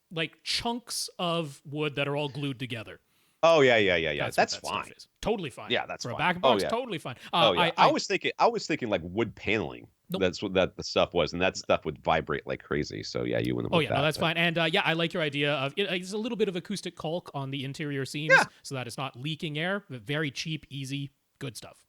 like chunks of wood that are all glued together. Oh yeah. That's fine. Totally fine. Yeah, that's for fine. a back box. Totally fine. I was thinking like wood paneling. Nope. That's what that the stuff was, and that stuff would vibrate like crazy. So yeah, you wouldn't. Oh yeah, no, that's fine. And I like your idea of it's a little bit of acoustic caulk on the interior seams, so that it's not leaking air. But very cheap, easy, good stuff.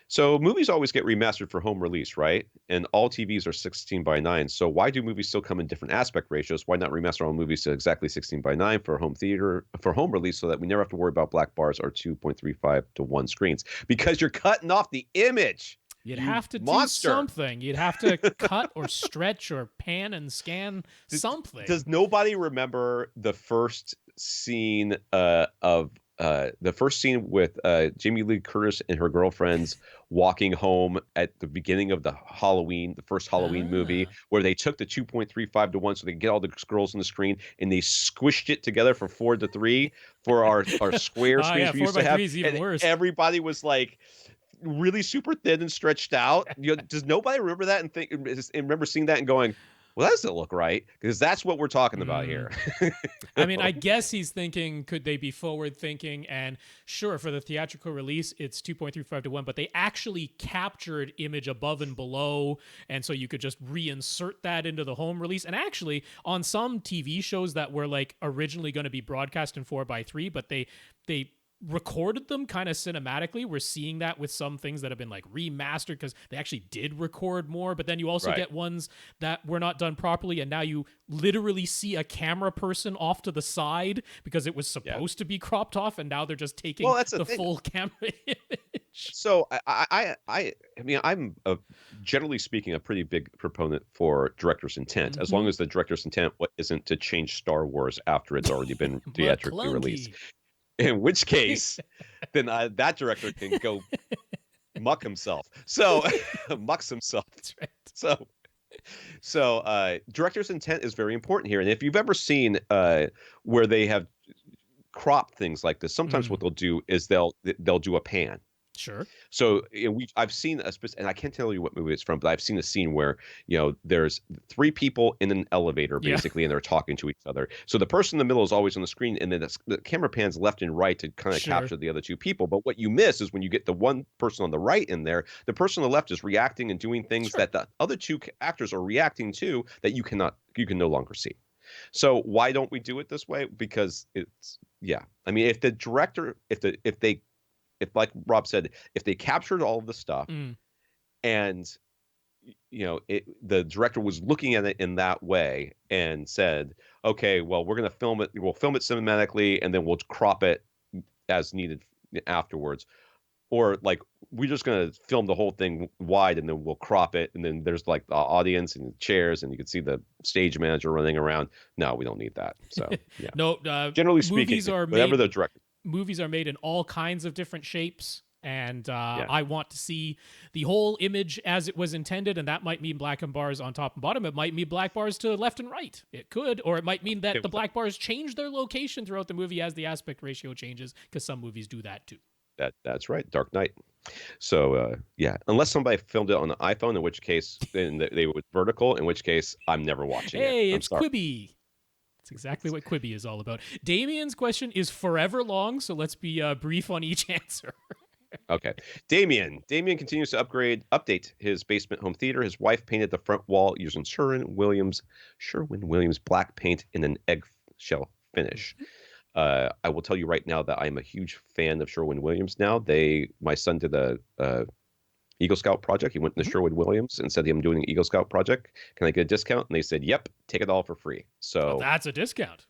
So movies always get remastered for home release, right? And all TVs are 16:9. So why do movies still come in different aspect ratios? Why not remaster all movies to exactly 16:9 for home release, so that we never have to worry about black bars or 2.35:1 screens? Because you're cutting off the image. You'd have to do something. You'd have to cut or stretch or pan and scan something. Does nobody remember the first scene with Jamie Lee Curtis and her girlfriends walking home at the beginning of the first Halloween movie, where they took the 2.35:1 so they could get all the girls on the screen, and they squished it together for 4:3 for our square screens we used to have. Even worse. Everybody was like really super thin and stretched out. Does nobody remember that and remember seeing that and going, well, that doesn't look right? Because that's what we're talking about here. I mean, I guess he's thinking, could they be forward thinking? And sure, for the theatrical release, it's 2.35:1, but they actually captured image above and below. And so you could just reinsert that into the home release. And actually, on some TV shows that were like originally going to be broadcast in 4:3, but they recorded them kind of cinematically. We're seeing that with some things that have been like remastered because they actually did record more, but then you also get ones that were not done properly, and now you literally see a camera person off to the side because it was supposed to be cropped off, and now they're just taking the full camera image. So I mean, I'm generally speaking a pretty big proponent for director's intent, as long as the director's intent isn't to change Star Wars after it's already been theatrically released. In which case, then that director can go muck himself. So mucks himself. That's right. So director's intent is very important here. And if you've ever seen where they have cropped things like this, sometimes what they'll do is they'll do a pan. Sure. So I've seen and I can't tell you what movie it's from, but I've seen a scene where there's three people in an elevator basically, and they're talking to each other. So the person in the middle is always on the screen, and then the camera pans left and right to kind of capture the other two people. But what you miss is when you get the one person on the right in there, the person on the left is reacting and doing things that the other two actors are reacting to that you can no longer see. So why don't we do it this way? Because it's I mean, if the director, if like Rob said, if they captured all of the stuff and the director was looking at it in that way and said, okay, well, we'll film it cinematically and then we'll crop it as needed afterwards. or like we're just gonna film the whole thing wide and then we'll crop it and then there's like the audience and chairs and you can see the stage manager running around. No, we don't need that. So yeah, No, generally speaking, whatever the director. movies are made in all kinds of different shapes, and Yeah. I want to see the whole image as it was intended, and that might mean black and bars on top and bottom. It might mean black bars to left and right. It could, or it might mean that the black bars change their location throughout the movie as the aspect ratio changes, because some movies do that too. That's right, Dark Knight. So yeah, unless somebody filmed it on the iPhone, in which case then they would vertical, in which case I'm never watching it. Hey, I'm it's sorry. Quibi. That's exactly what Quibi is all about. Damien's question is forever long, so let's be brief on each answer. Okay. Damien continues to update his basement home theater. His wife painted the front wall using Sherwin-Williams black paint in an eggshell finish. I will tell you right now that I'm a huge fan of Sherwin-Williams now. My son did a Eagle Scout project. He went to Sherwin-Williams and said, I'm doing an Eagle Scout project. Can I get a discount? And they said, yep, take it all for free. So that's a discount.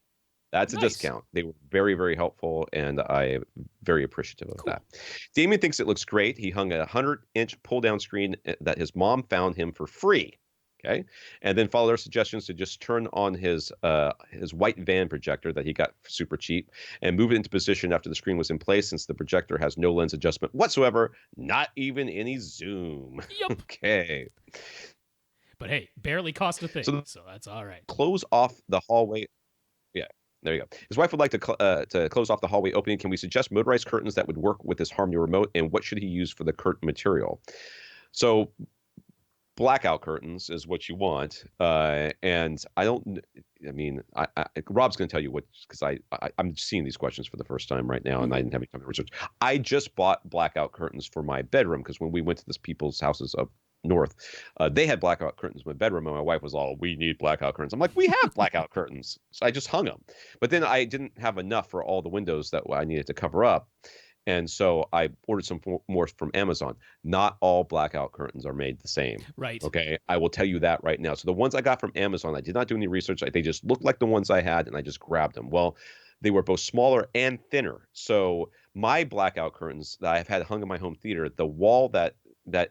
That's nice. A discount. They were very, very helpful, and I'm very appreciative of that. Damien thinks it looks great. He hung a 100-inch pull-down screen that his mom found him for free. Okay, and then followed our suggestions to just turn on his white van projector that he got super cheap and move it into position after the screen was in place, since the projector has no lens adjustment whatsoever, not even any zoom. Yep. Okay. But hey, barely cost a thing, so that's all right. Close off the hallway. Yeah. There you go. His wife would like to close off the hallway opening. Can we suggest motorized curtains that would work with his Harmony remote? And what should he use for the curtain material? So blackout curtains is what you want. And Rob's going to tell you what, because I'm seeing these questions for the first time right now, and I didn't have any time to research. I just bought blackout curtains for my bedroom, because when we went to this people's houses up north, they had blackout curtains in my bedroom, and my wife was all, we need blackout curtains. I'm like, we have blackout curtains. So I just hung them. But then I didn't have enough for all the windows that I needed to cover up. And so I ordered some more from Amazon. Not all blackout curtains are made the same. Right. Okay. I will tell you that right now. So the ones I got from Amazon, I did not do any research. They just looked like the ones I had, and I just grabbed them. Well, they were both smaller and thinner. So my blackout curtains that I've had hung in my home theater, the wall that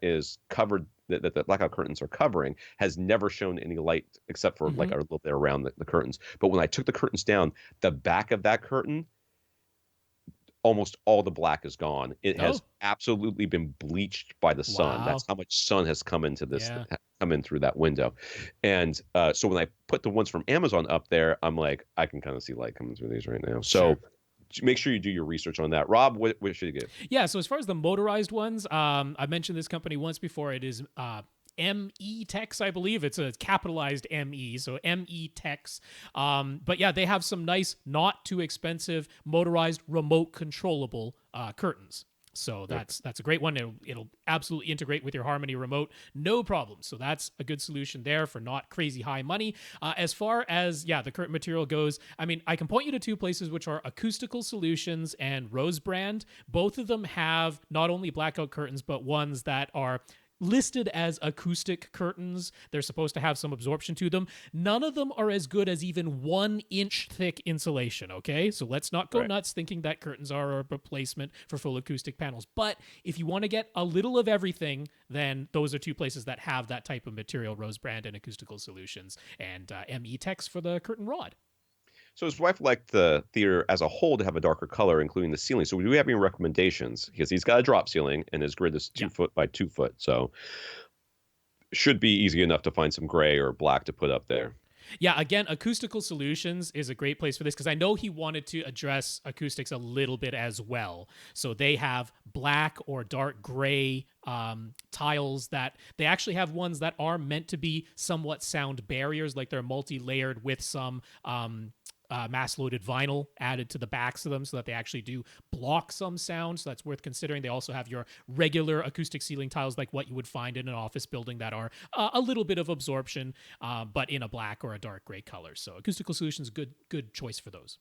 is covered, that the blackout curtains are covering, has never shown any light except for like a little bit around the curtains. But when I took the curtains down, the back of that curtain, almost all the black is gone. It has absolutely been bleached by the sun. Wow. That's how much sun has come into this, come in through that window. And so when I put the ones from Amazon up there, I'm like, I can kind of see light coming through these right now. So make sure you do your research on that. Rob, what should you give? Yeah, so as far as the motorized ones, I mentioned this company once before. It is ME Techs, I believe. It's a capitalized ME, so ME Techs. But yeah, they have some nice, not too expensive, motorized, remote controllable curtains. So that's a great one. It'll absolutely integrate with your Harmony remote, no problem. So that's a good solution there for not crazy high money. As far as the curtain material goes, I mean, I can point you to two places which are Acoustical Solutions and Rose Brand. Both of them have not only blackout curtains, but ones that are listed as acoustic curtains. They're supposed to have some absorption to them. None of them are as good as even 1 inch thick insulation, okay? So let's not go nuts thinking that curtains are a replacement for full acoustic panels. But if you want to get a little of everything, then those are two places that have that type of material, Rose Brand and Acoustical Solutions, and ME Techs for the curtain rod. So his wife liked the theater as a whole to have a darker color, including the ceiling. So do we have any recommendations? Because he's got a drop ceiling and his grid is 2 foot by 2 foot. So should be easy enough to find some gray or black to put up there. Yeah, again, Acoustical Solutions is a great place for this, because I know he wanted to address acoustics a little bit as well. So they have black or dark gray tiles that they actually have ones that are meant to be somewhat sound barriers, like they're multi-layered with some mass-loaded vinyl added to the backs of them so that they actually do block some sound, so that's worth considering. They also have your regular acoustic ceiling tiles like what you would find in an office building that are a little bit of absorption, but in a black or a dark gray color. So Acoustical Solutions, good choice for those.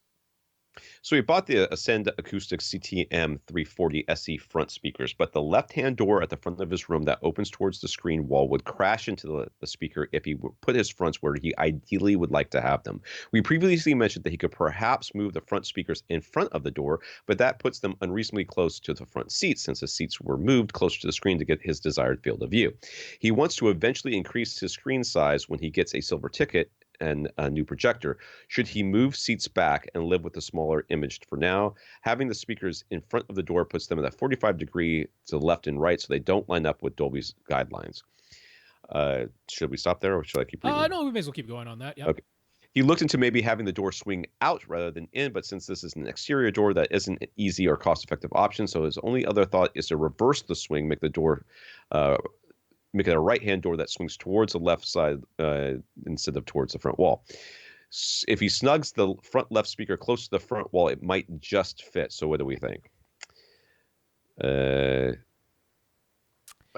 So he bought the Ascend Acoustics CTM 340 SE front speakers, but the left-hand door at the front of his room that opens towards the screen wall would crash into the speaker if he put his fronts where he ideally would like to have them. We previously mentioned that he could perhaps move the front speakers in front of the door, but that puts them unreasonably close to the front seats since the seats were moved closer to the screen to get his desired field of view. He wants to eventually increase his screen size when he gets a silver ticket and a new projector. Should he move seats back and live with a smaller image for now? Having the speakers in front of the door puts them at a 45-degree to the left and right so they don't line up with Dolby's guidelines. Should we stop there or should I keep reading? No, we may as well keep going on that. Yep. Okay. He looked into maybe having the door swing out rather than in, but since this is an exterior door, that isn't an easy or cost-effective option. So his only other thought is to reverse the swing, make it a right-hand door that swings towards the left side instead of towards the front wall. If he snugs the front left speaker close to the front wall, it might just fit. So what do we think?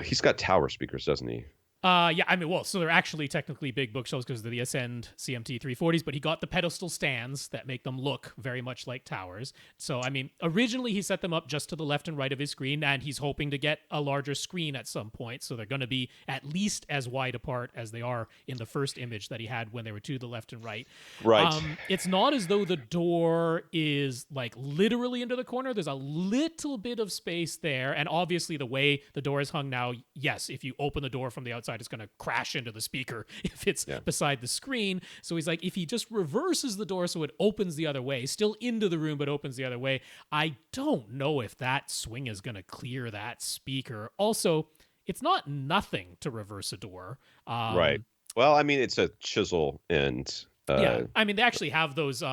He's got tower speakers, doesn't he? Yeah, I mean, well, so they're actually technically big bookshelves because they're the Ascend CMT 340s, but he got the pedestal stands that make them look very much like towers. So, I mean, originally he set them up just to the left and right of his screen, and he's hoping to get a larger screen at some point. So they're going to be at least as wide apart as they are in the first image that he had when they were to the left and right. Right. It's not as though the door is like literally into the corner. There's a little bit of space there. And obviously the way the door is hung now, yes, if you open the door from the outside, it's going to crash into the speaker if it's beside the screen. So he's like, if he just reverses the door so it opens the other way, still into the room, but opens the other way, I don't know if that swing is going to clear that speaker. Also, it's not nothing to reverse a door. Right. Well, I mean, it's a chisel and... yeah, I mean, they actually have those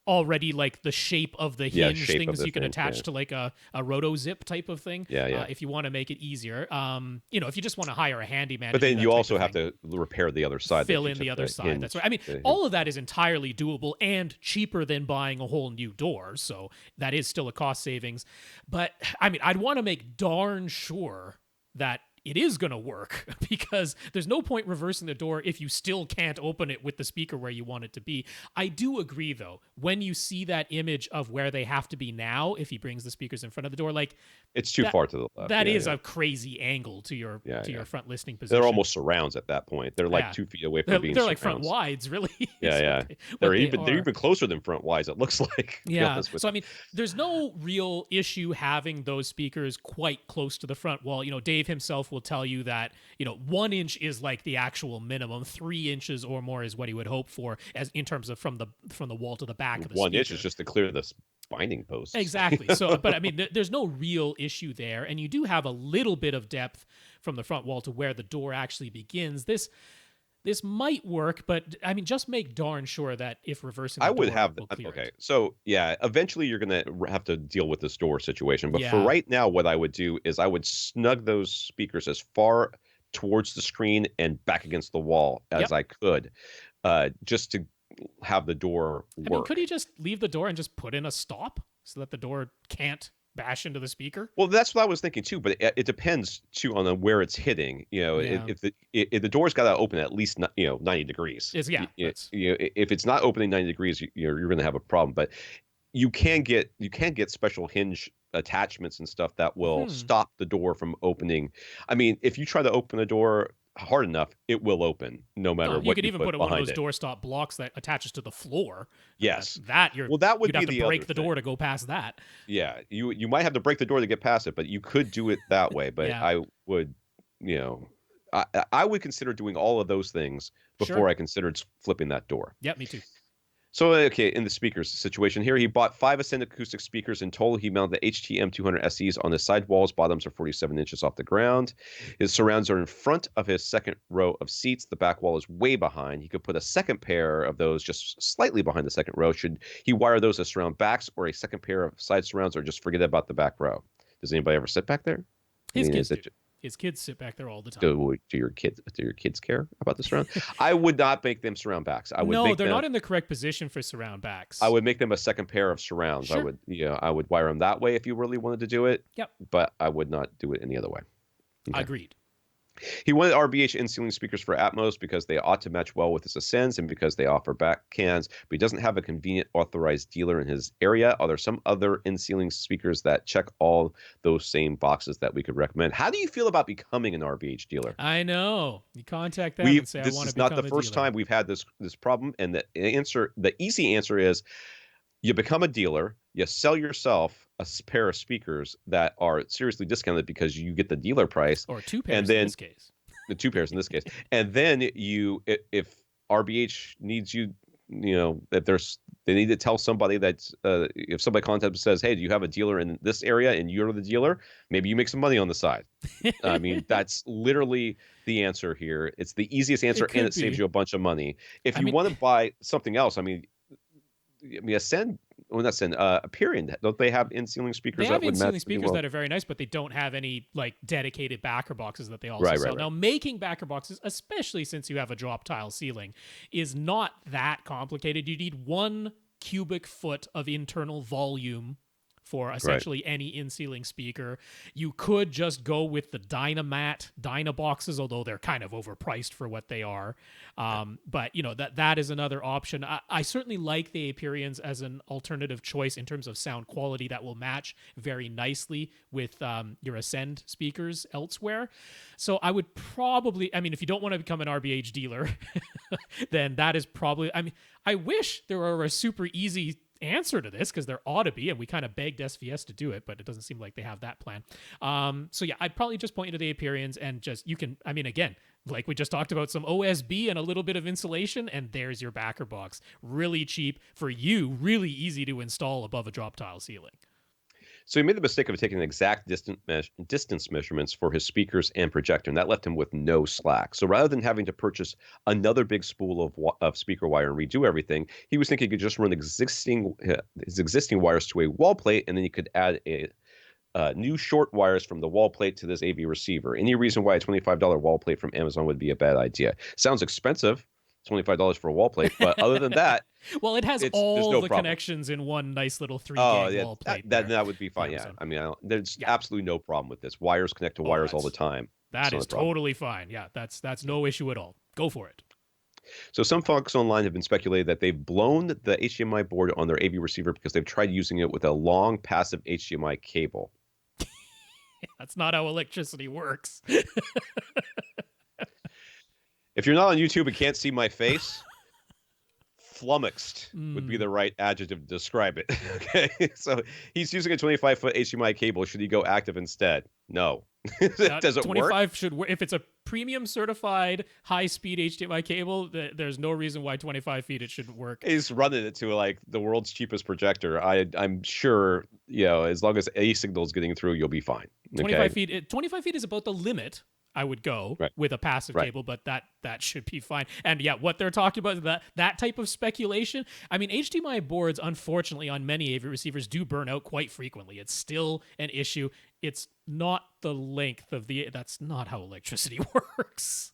already, like the shape of the hinge things you can attach to like a roto zip type of thing. If you want to make it easier. If you just want to hire a handyman. But then you also have to repair the other side. Fill in the other side. Hinge. That's right. I mean, all of that is entirely doable and cheaper than buying a whole new door. So that is still a cost savings. But I mean, I'd want to make darn sure that it is going to work because there's no point reversing the door if you still can't open it with the speaker where you want it to be. I do agree, though, when you see that image of where they have to be now, if he brings the speakers in front of the door, like it's too far to the left. That is a crazy angle to your your front listening position. They're almost surrounds at that point. They're like 2 feet away from being they're surrounds. Like front wides, really. They're even closer than front wides, it looks like. Yeah. So I mean, there's no real issue having those speakers quite close to the front wall. You know, Dave himself will tell you that 1 inch is like the actual minimum. 3 inches or more is what he would hope for, as in terms of from the wall to the back of the 1 inch speaker. is just to clear the binding posts. Exactly. So, but I mean, there's no real issue there, and you do have a little bit of depth from the front wall to where the door actually begins. This might work, but I mean, just make darn sure that if reversing the door, okay. So yeah, eventually you're gonna have to deal with this door situation. But for right now, what I would do is I would snug those speakers as far towards the screen and back against the wall as I could, just to have the door work. I mean, could he just leave the door and just put in a stop so that the door can't bash into the speaker? Well, that's what I was thinking too, but it depends too on where it's hitting. If the door's got to open at least 90 degrees. If it's not opening 90 degrees, you're going to have a problem. But you can get special hinge attachments and stuff that will stop the door from opening. I mean, if you try to open a door hard enough, it will open no matter what. You could even put one of those it. doorstop blocks that attaches to the floor. Yes, that would you'd have be to break the door to go past that. Yeah, you might have to break the door to get past it, but you could do it that way. But I would, I would consider doing all of those things before I considered flipping that door. Yep, me too. So, okay, in the speakers situation here, he bought 5 Ascend acoustic speakers. In total, he mounted the HTM 200 SEs on the side walls. Bottoms are 47 inches off the ground. His surrounds are in front of his second row of seats. The back wall is way behind. He could put a second pair of those just slightly behind the second row. Should he wire those as surround backs or a second pair of side surrounds, or just forget about the back row? Does anybody ever sit back there? His kids sit back there all the time. Do your kids care about the surround? I would not make them surround backs. They're not in the correct position for surround backs. I would make them a second pair of surrounds. Sure. I would wire them that way if you really wanted to do it. Yep. But I would not do it any other way. Okay. Agreed. He wanted RBH in-ceiling speakers for Atmos because they ought to match well with his Ascends and because they offer back cans, but he doesn't have a convenient authorized dealer in his area. Are there some other in-ceiling speakers that check all those same boxes that we could recommend? How do you feel about becoming an RBH dealer? I know. You contact them and say, I This want to is not become the a first dealer. time we've had this problem, and the easy answer is you become a dealer, you sell yourself a pair of speakers that are seriously discounted because you get the dealer price, Or two and pairs in then this case. the two pairs in this case, and then if RBH needs you, that they need to tell somebody that if somebody contacts and says, hey, do you have a dealer in this area and you're the dealer, maybe you make some money on the side. I mean, that's literally the answer here. It's the easiest answer, and it saves you a bunch of money. If you want to buy something else, Ascend, well, not Ascend, Aperion, don't they have in-ceiling speakers They have that would in-ceiling match speakers that are very nice, but they don't have any like dedicated backer boxes that they also Right, sell. right. Now, making backer boxes, especially since you have a drop tile ceiling, is not that complicated. You need 1 cubic foot of internal volume for essentially any in-ceiling speaker. You could just go with the Dynamat Dynaboxes, although they're kind of overpriced for what they are. But that is another option. I certainly like the Aperions as an alternative choice in terms of sound quality that will match very nicely with your Ascend speakers elsewhere. So I would probably, if you don't want to become an RBH dealer, then that is probably, I wish there were a super easy answer to this, because there ought to be, and we kind of begged SVS to do it, but it doesn't seem like they have that plan. So yeah, I'd probably just point you to the Aperions, and just, you can, again, like we just talked about, some OSB and a little bit of insulation, and there's your backer box. Really cheap for you, really easy to install above a drop tile ceiling. So he made the mistake of taking exact distance measurements for his speakers and projector, and that left him with no slack. So rather than having to purchase another big spool of speaker wire and redo everything, he was thinking he could just run his existing wires to a wall plate, and then he could add new short wires from the wall plate to this AV receiver. Any reason why a $25 wall plate from Amazon would be a bad idea? Sounds expensive, $25 for a wall plate, but other than that, well, it has all the connections in one nice little 3 gig wall plate. That would be fine. Yeah, there's absolutely no problem with this. Wires connect to wires all the time. That is totally fine. Yeah, that's no issue at all. Go for it. So some folks online have been speculating that they've blown the HDMI board on their AV receiver because they've tried using it with a long passive HDMI cable. That's not how electricity works. If you're not on YouTube and can't see my face, flummoxed would be the right adjective to describe it. Okay, so he's using a 25-foot HDMI cable. Should he go active instead? No. Does it 25 work? should work. If it's a premium certified high-speed HDMI cable, there's no reason why 25 feet it shouldn't work. He's running it to like the world's cheapest projector. I'm sure, as long as a signal is getting through, you'll be fine. 25 feet. 25 feet is about the limit I would go with a passive cable, but that should be fine. And yeah, what they're talking about, that type of speculation, HDMI boards, unfortunately, on many AV receivers do burn out quite frequently. It's still an issue. It's not the length of that's not how electricity works.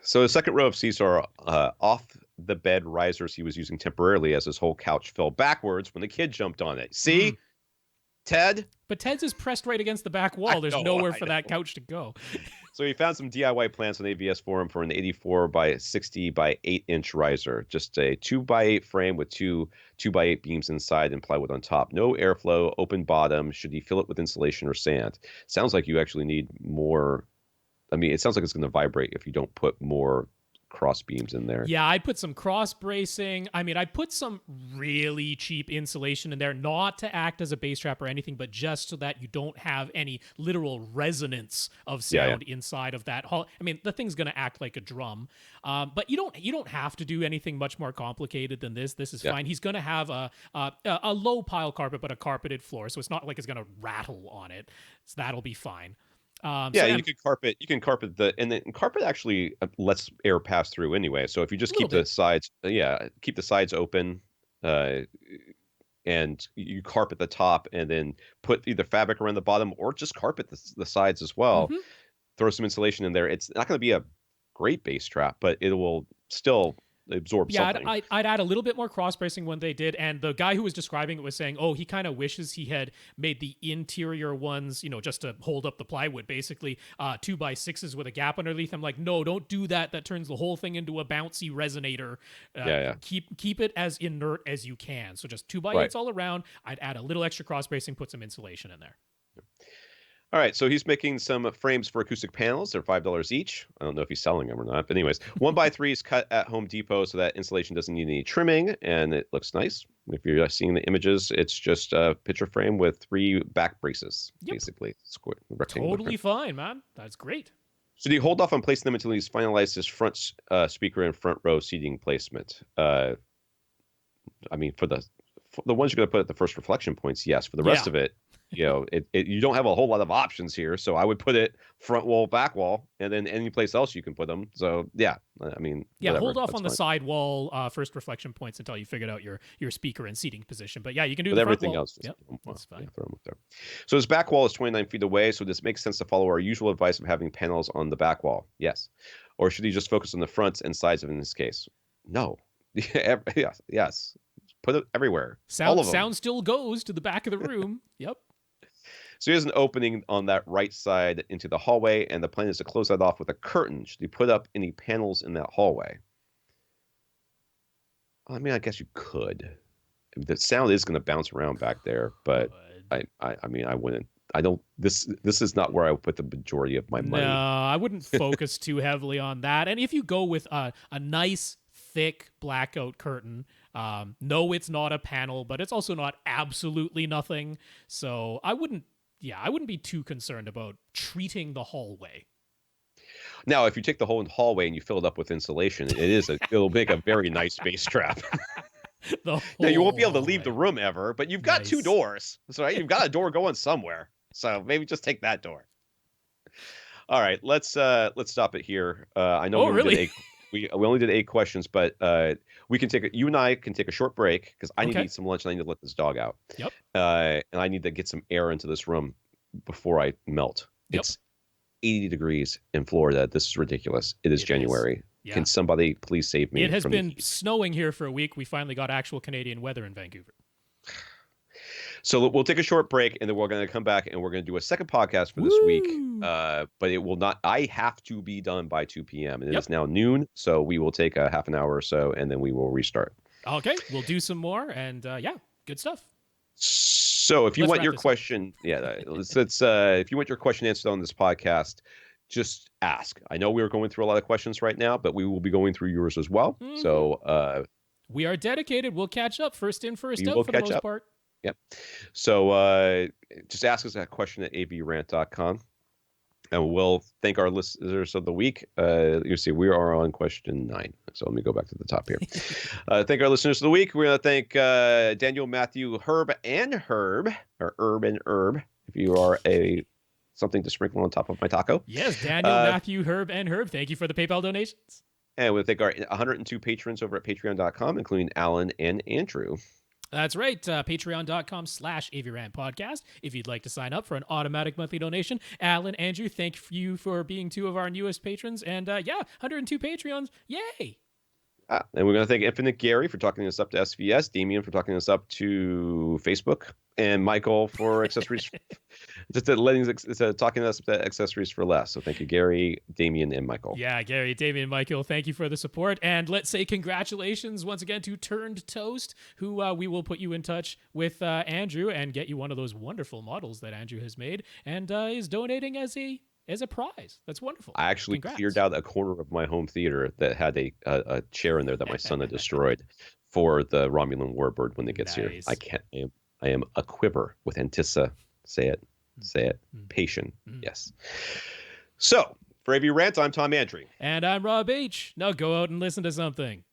So the second row of seats are off the bed risers he was using temporarily as his whole couch fell backwards when the kid jumped on it. See? Ted? But Ted's is pressed right against the back wall. There's nowhere for that couch to go. So he found some DIY plans on AVS forum for an 84 by 60 by 8-inch riser. Just a 2x8 frame with two 2x8 beams inside and plywood on top. No airflow, open bottom. Should he fill it with insulation or sand? Sounds like you actually need more. It sounds like it's going to vibrate if you don't put more cross beams in there. Yeah, I'd put some cross bracing. I'd put some really cheap insulation in there, not to act as a bass trap or anything, but just so that you don't have any literal resonance of sound inside of that hall. The thing's going to act like a drum, but you don't have to do anything much more complicated than this. This is fine. He's going to have a low pile carpet, but a carpeted floor, so it's not like it's going to rattle on it. So that'll be fine. You can carpet. You can carpet and then carpet actually lets air pass through anyway. So if you just keep the sides, keep the sides open, and you carpet the top, and then put either fabric around the bottom or just carpet the sides as well. Throw some insulation in there. It's not going to be a great bass trap, but it will still absorb something. I'd add a little bit more cross bracing when they did, and the guy who was describing it was saying, "Oh, he kind of wishes he had made the interior ones, just to hold up the plywood, basically 2x6s with a gap underneath." I'm like, no, don't do that. That turns the whole thing into a bouncy resonator. Keep it as inert as you can. So just 2x8s all around. I'd add a little extra cross bracing, put some insulation in there. All right, so he's making some frames for acoustic panels. They're $5 each. I don't know if he's selling them or not. But anyways, 1x3s cut at Home Depot so that insulation doesn't need any trimming, and it looks nice. If you're seeing the images, it's just a picture frame with 3 back braces, basically. Square, totally fine, man. That's great. So do you hold off on placing them until he's finalized his front speaker and front row seating placement? I mean, for the ones you're going to put at the first reflection points, yes. For the rest of it, you don't have a whole lot of options here. So I would put it front wall, back wall, and then any place else you can put them. So whatever. Hold off on the side wall first reflection points until you figured out your speaker and seating position. But you can do everything wall. else. That's fine. Throw them up there. So his back wall is 29 feet away. So this makes sense to follow our usual advice of having panels on the back wall. Yes. Or should he just focus on the fronts and sides of it in this case? No. Yes. Put it everywhere. Sound still goes to the back of the room. Yep. So he has an opening on that right side into the hallway, and the plan is to close that off with a curtain. Should he put up any panels in that hallway? I mean, I guess you could. The sound is going to bounce around back there, but I wouldn't. I don't. This is not where I would put the majority of my money. No, I wouldn't focus too heavily on that. And if you go with a nice, thick blackout curtain, no, it's not a panel, but it's also not absolutely nothing. So I wouldn't be too concerned about treating the hallway. Now, if you take the whole hallway and you fill it up with insulation, it'll make a very now you won't be able to leave the room ever, but you've got 2 doors. So you've got a door going somewhere. So maybe just take that door. All right, let's stop it here. I know we only did 8 questions, but you and I can take a short break because I need to eat some lunch and I need to let this dog out. Yep. And I need to get some air into this room before I melt. Yep. It's 80 degrees in Florida. This is ridiculous. It is January. Yeah. Can somebody please save me? It has been snowing here for a week. We finally got actual Canadian weather in Vancouver. So we'll take a short break, and then we're going to come back, and we're going to do a second podcast for this week. But it will not. I have to be done by 2 p.m. and it is now noon, so we will take a half an hour or so, and then we will restart. Okay, we'll do some more, and good stuff. So if you want your question, if you want your question answered on this podcast, just ask. I know we're going through a lot of questions right now, but we will be going through yours as well. Mm-hmm. So we are dedicated. We'll catch up first in, first out for the most part. Yep. So just ask us that question at avrant.com. And we'll thank our listeners of the week. You see, we are on question 9. So let me go back to the top here. Thank our listeners of the week. We're going to thank Daniel, Matthew, Herb, or Herb and Herb, if you are something to sprinkle on top of my taco. Yes, Daniel, Matthew, Herb, and Herb. Thank you for the PayPal donations. And we'll thank our 102 patrons over at patreon.com, including Alan and Andrew. That's right. Patreon.com/AVRant Podcast. If you'd like to sign up for an automatic monthly donation. Alan, Andrew, thank you for being 2 of our newest patrons. And 102 Patreons. Yay. And we're going to thank Infinite Gary for talking us up to SVS, Damien for talking us up to Facebook, and Michael for accessories, talking us up to accessories for less. So thank you, Gary, Damien, and Michael. Yeah, Gary, Damien, Michael, thank you for the support. And let's say congratulations once again to Turned Toast, who we will put you in touch with Andrew and get you one of those wonderful models that Andrew has made and is donating as a prize. That's wonderful. I actually cleared out a corner of my home theater that had a chair in there that my son had destroyed for the Romulan warbird when it gets here. I am a quiver with say it, patient. Yes. So for AV Rant, I'm Tom Andry. And I'm Rob H. Now go out and listen to something.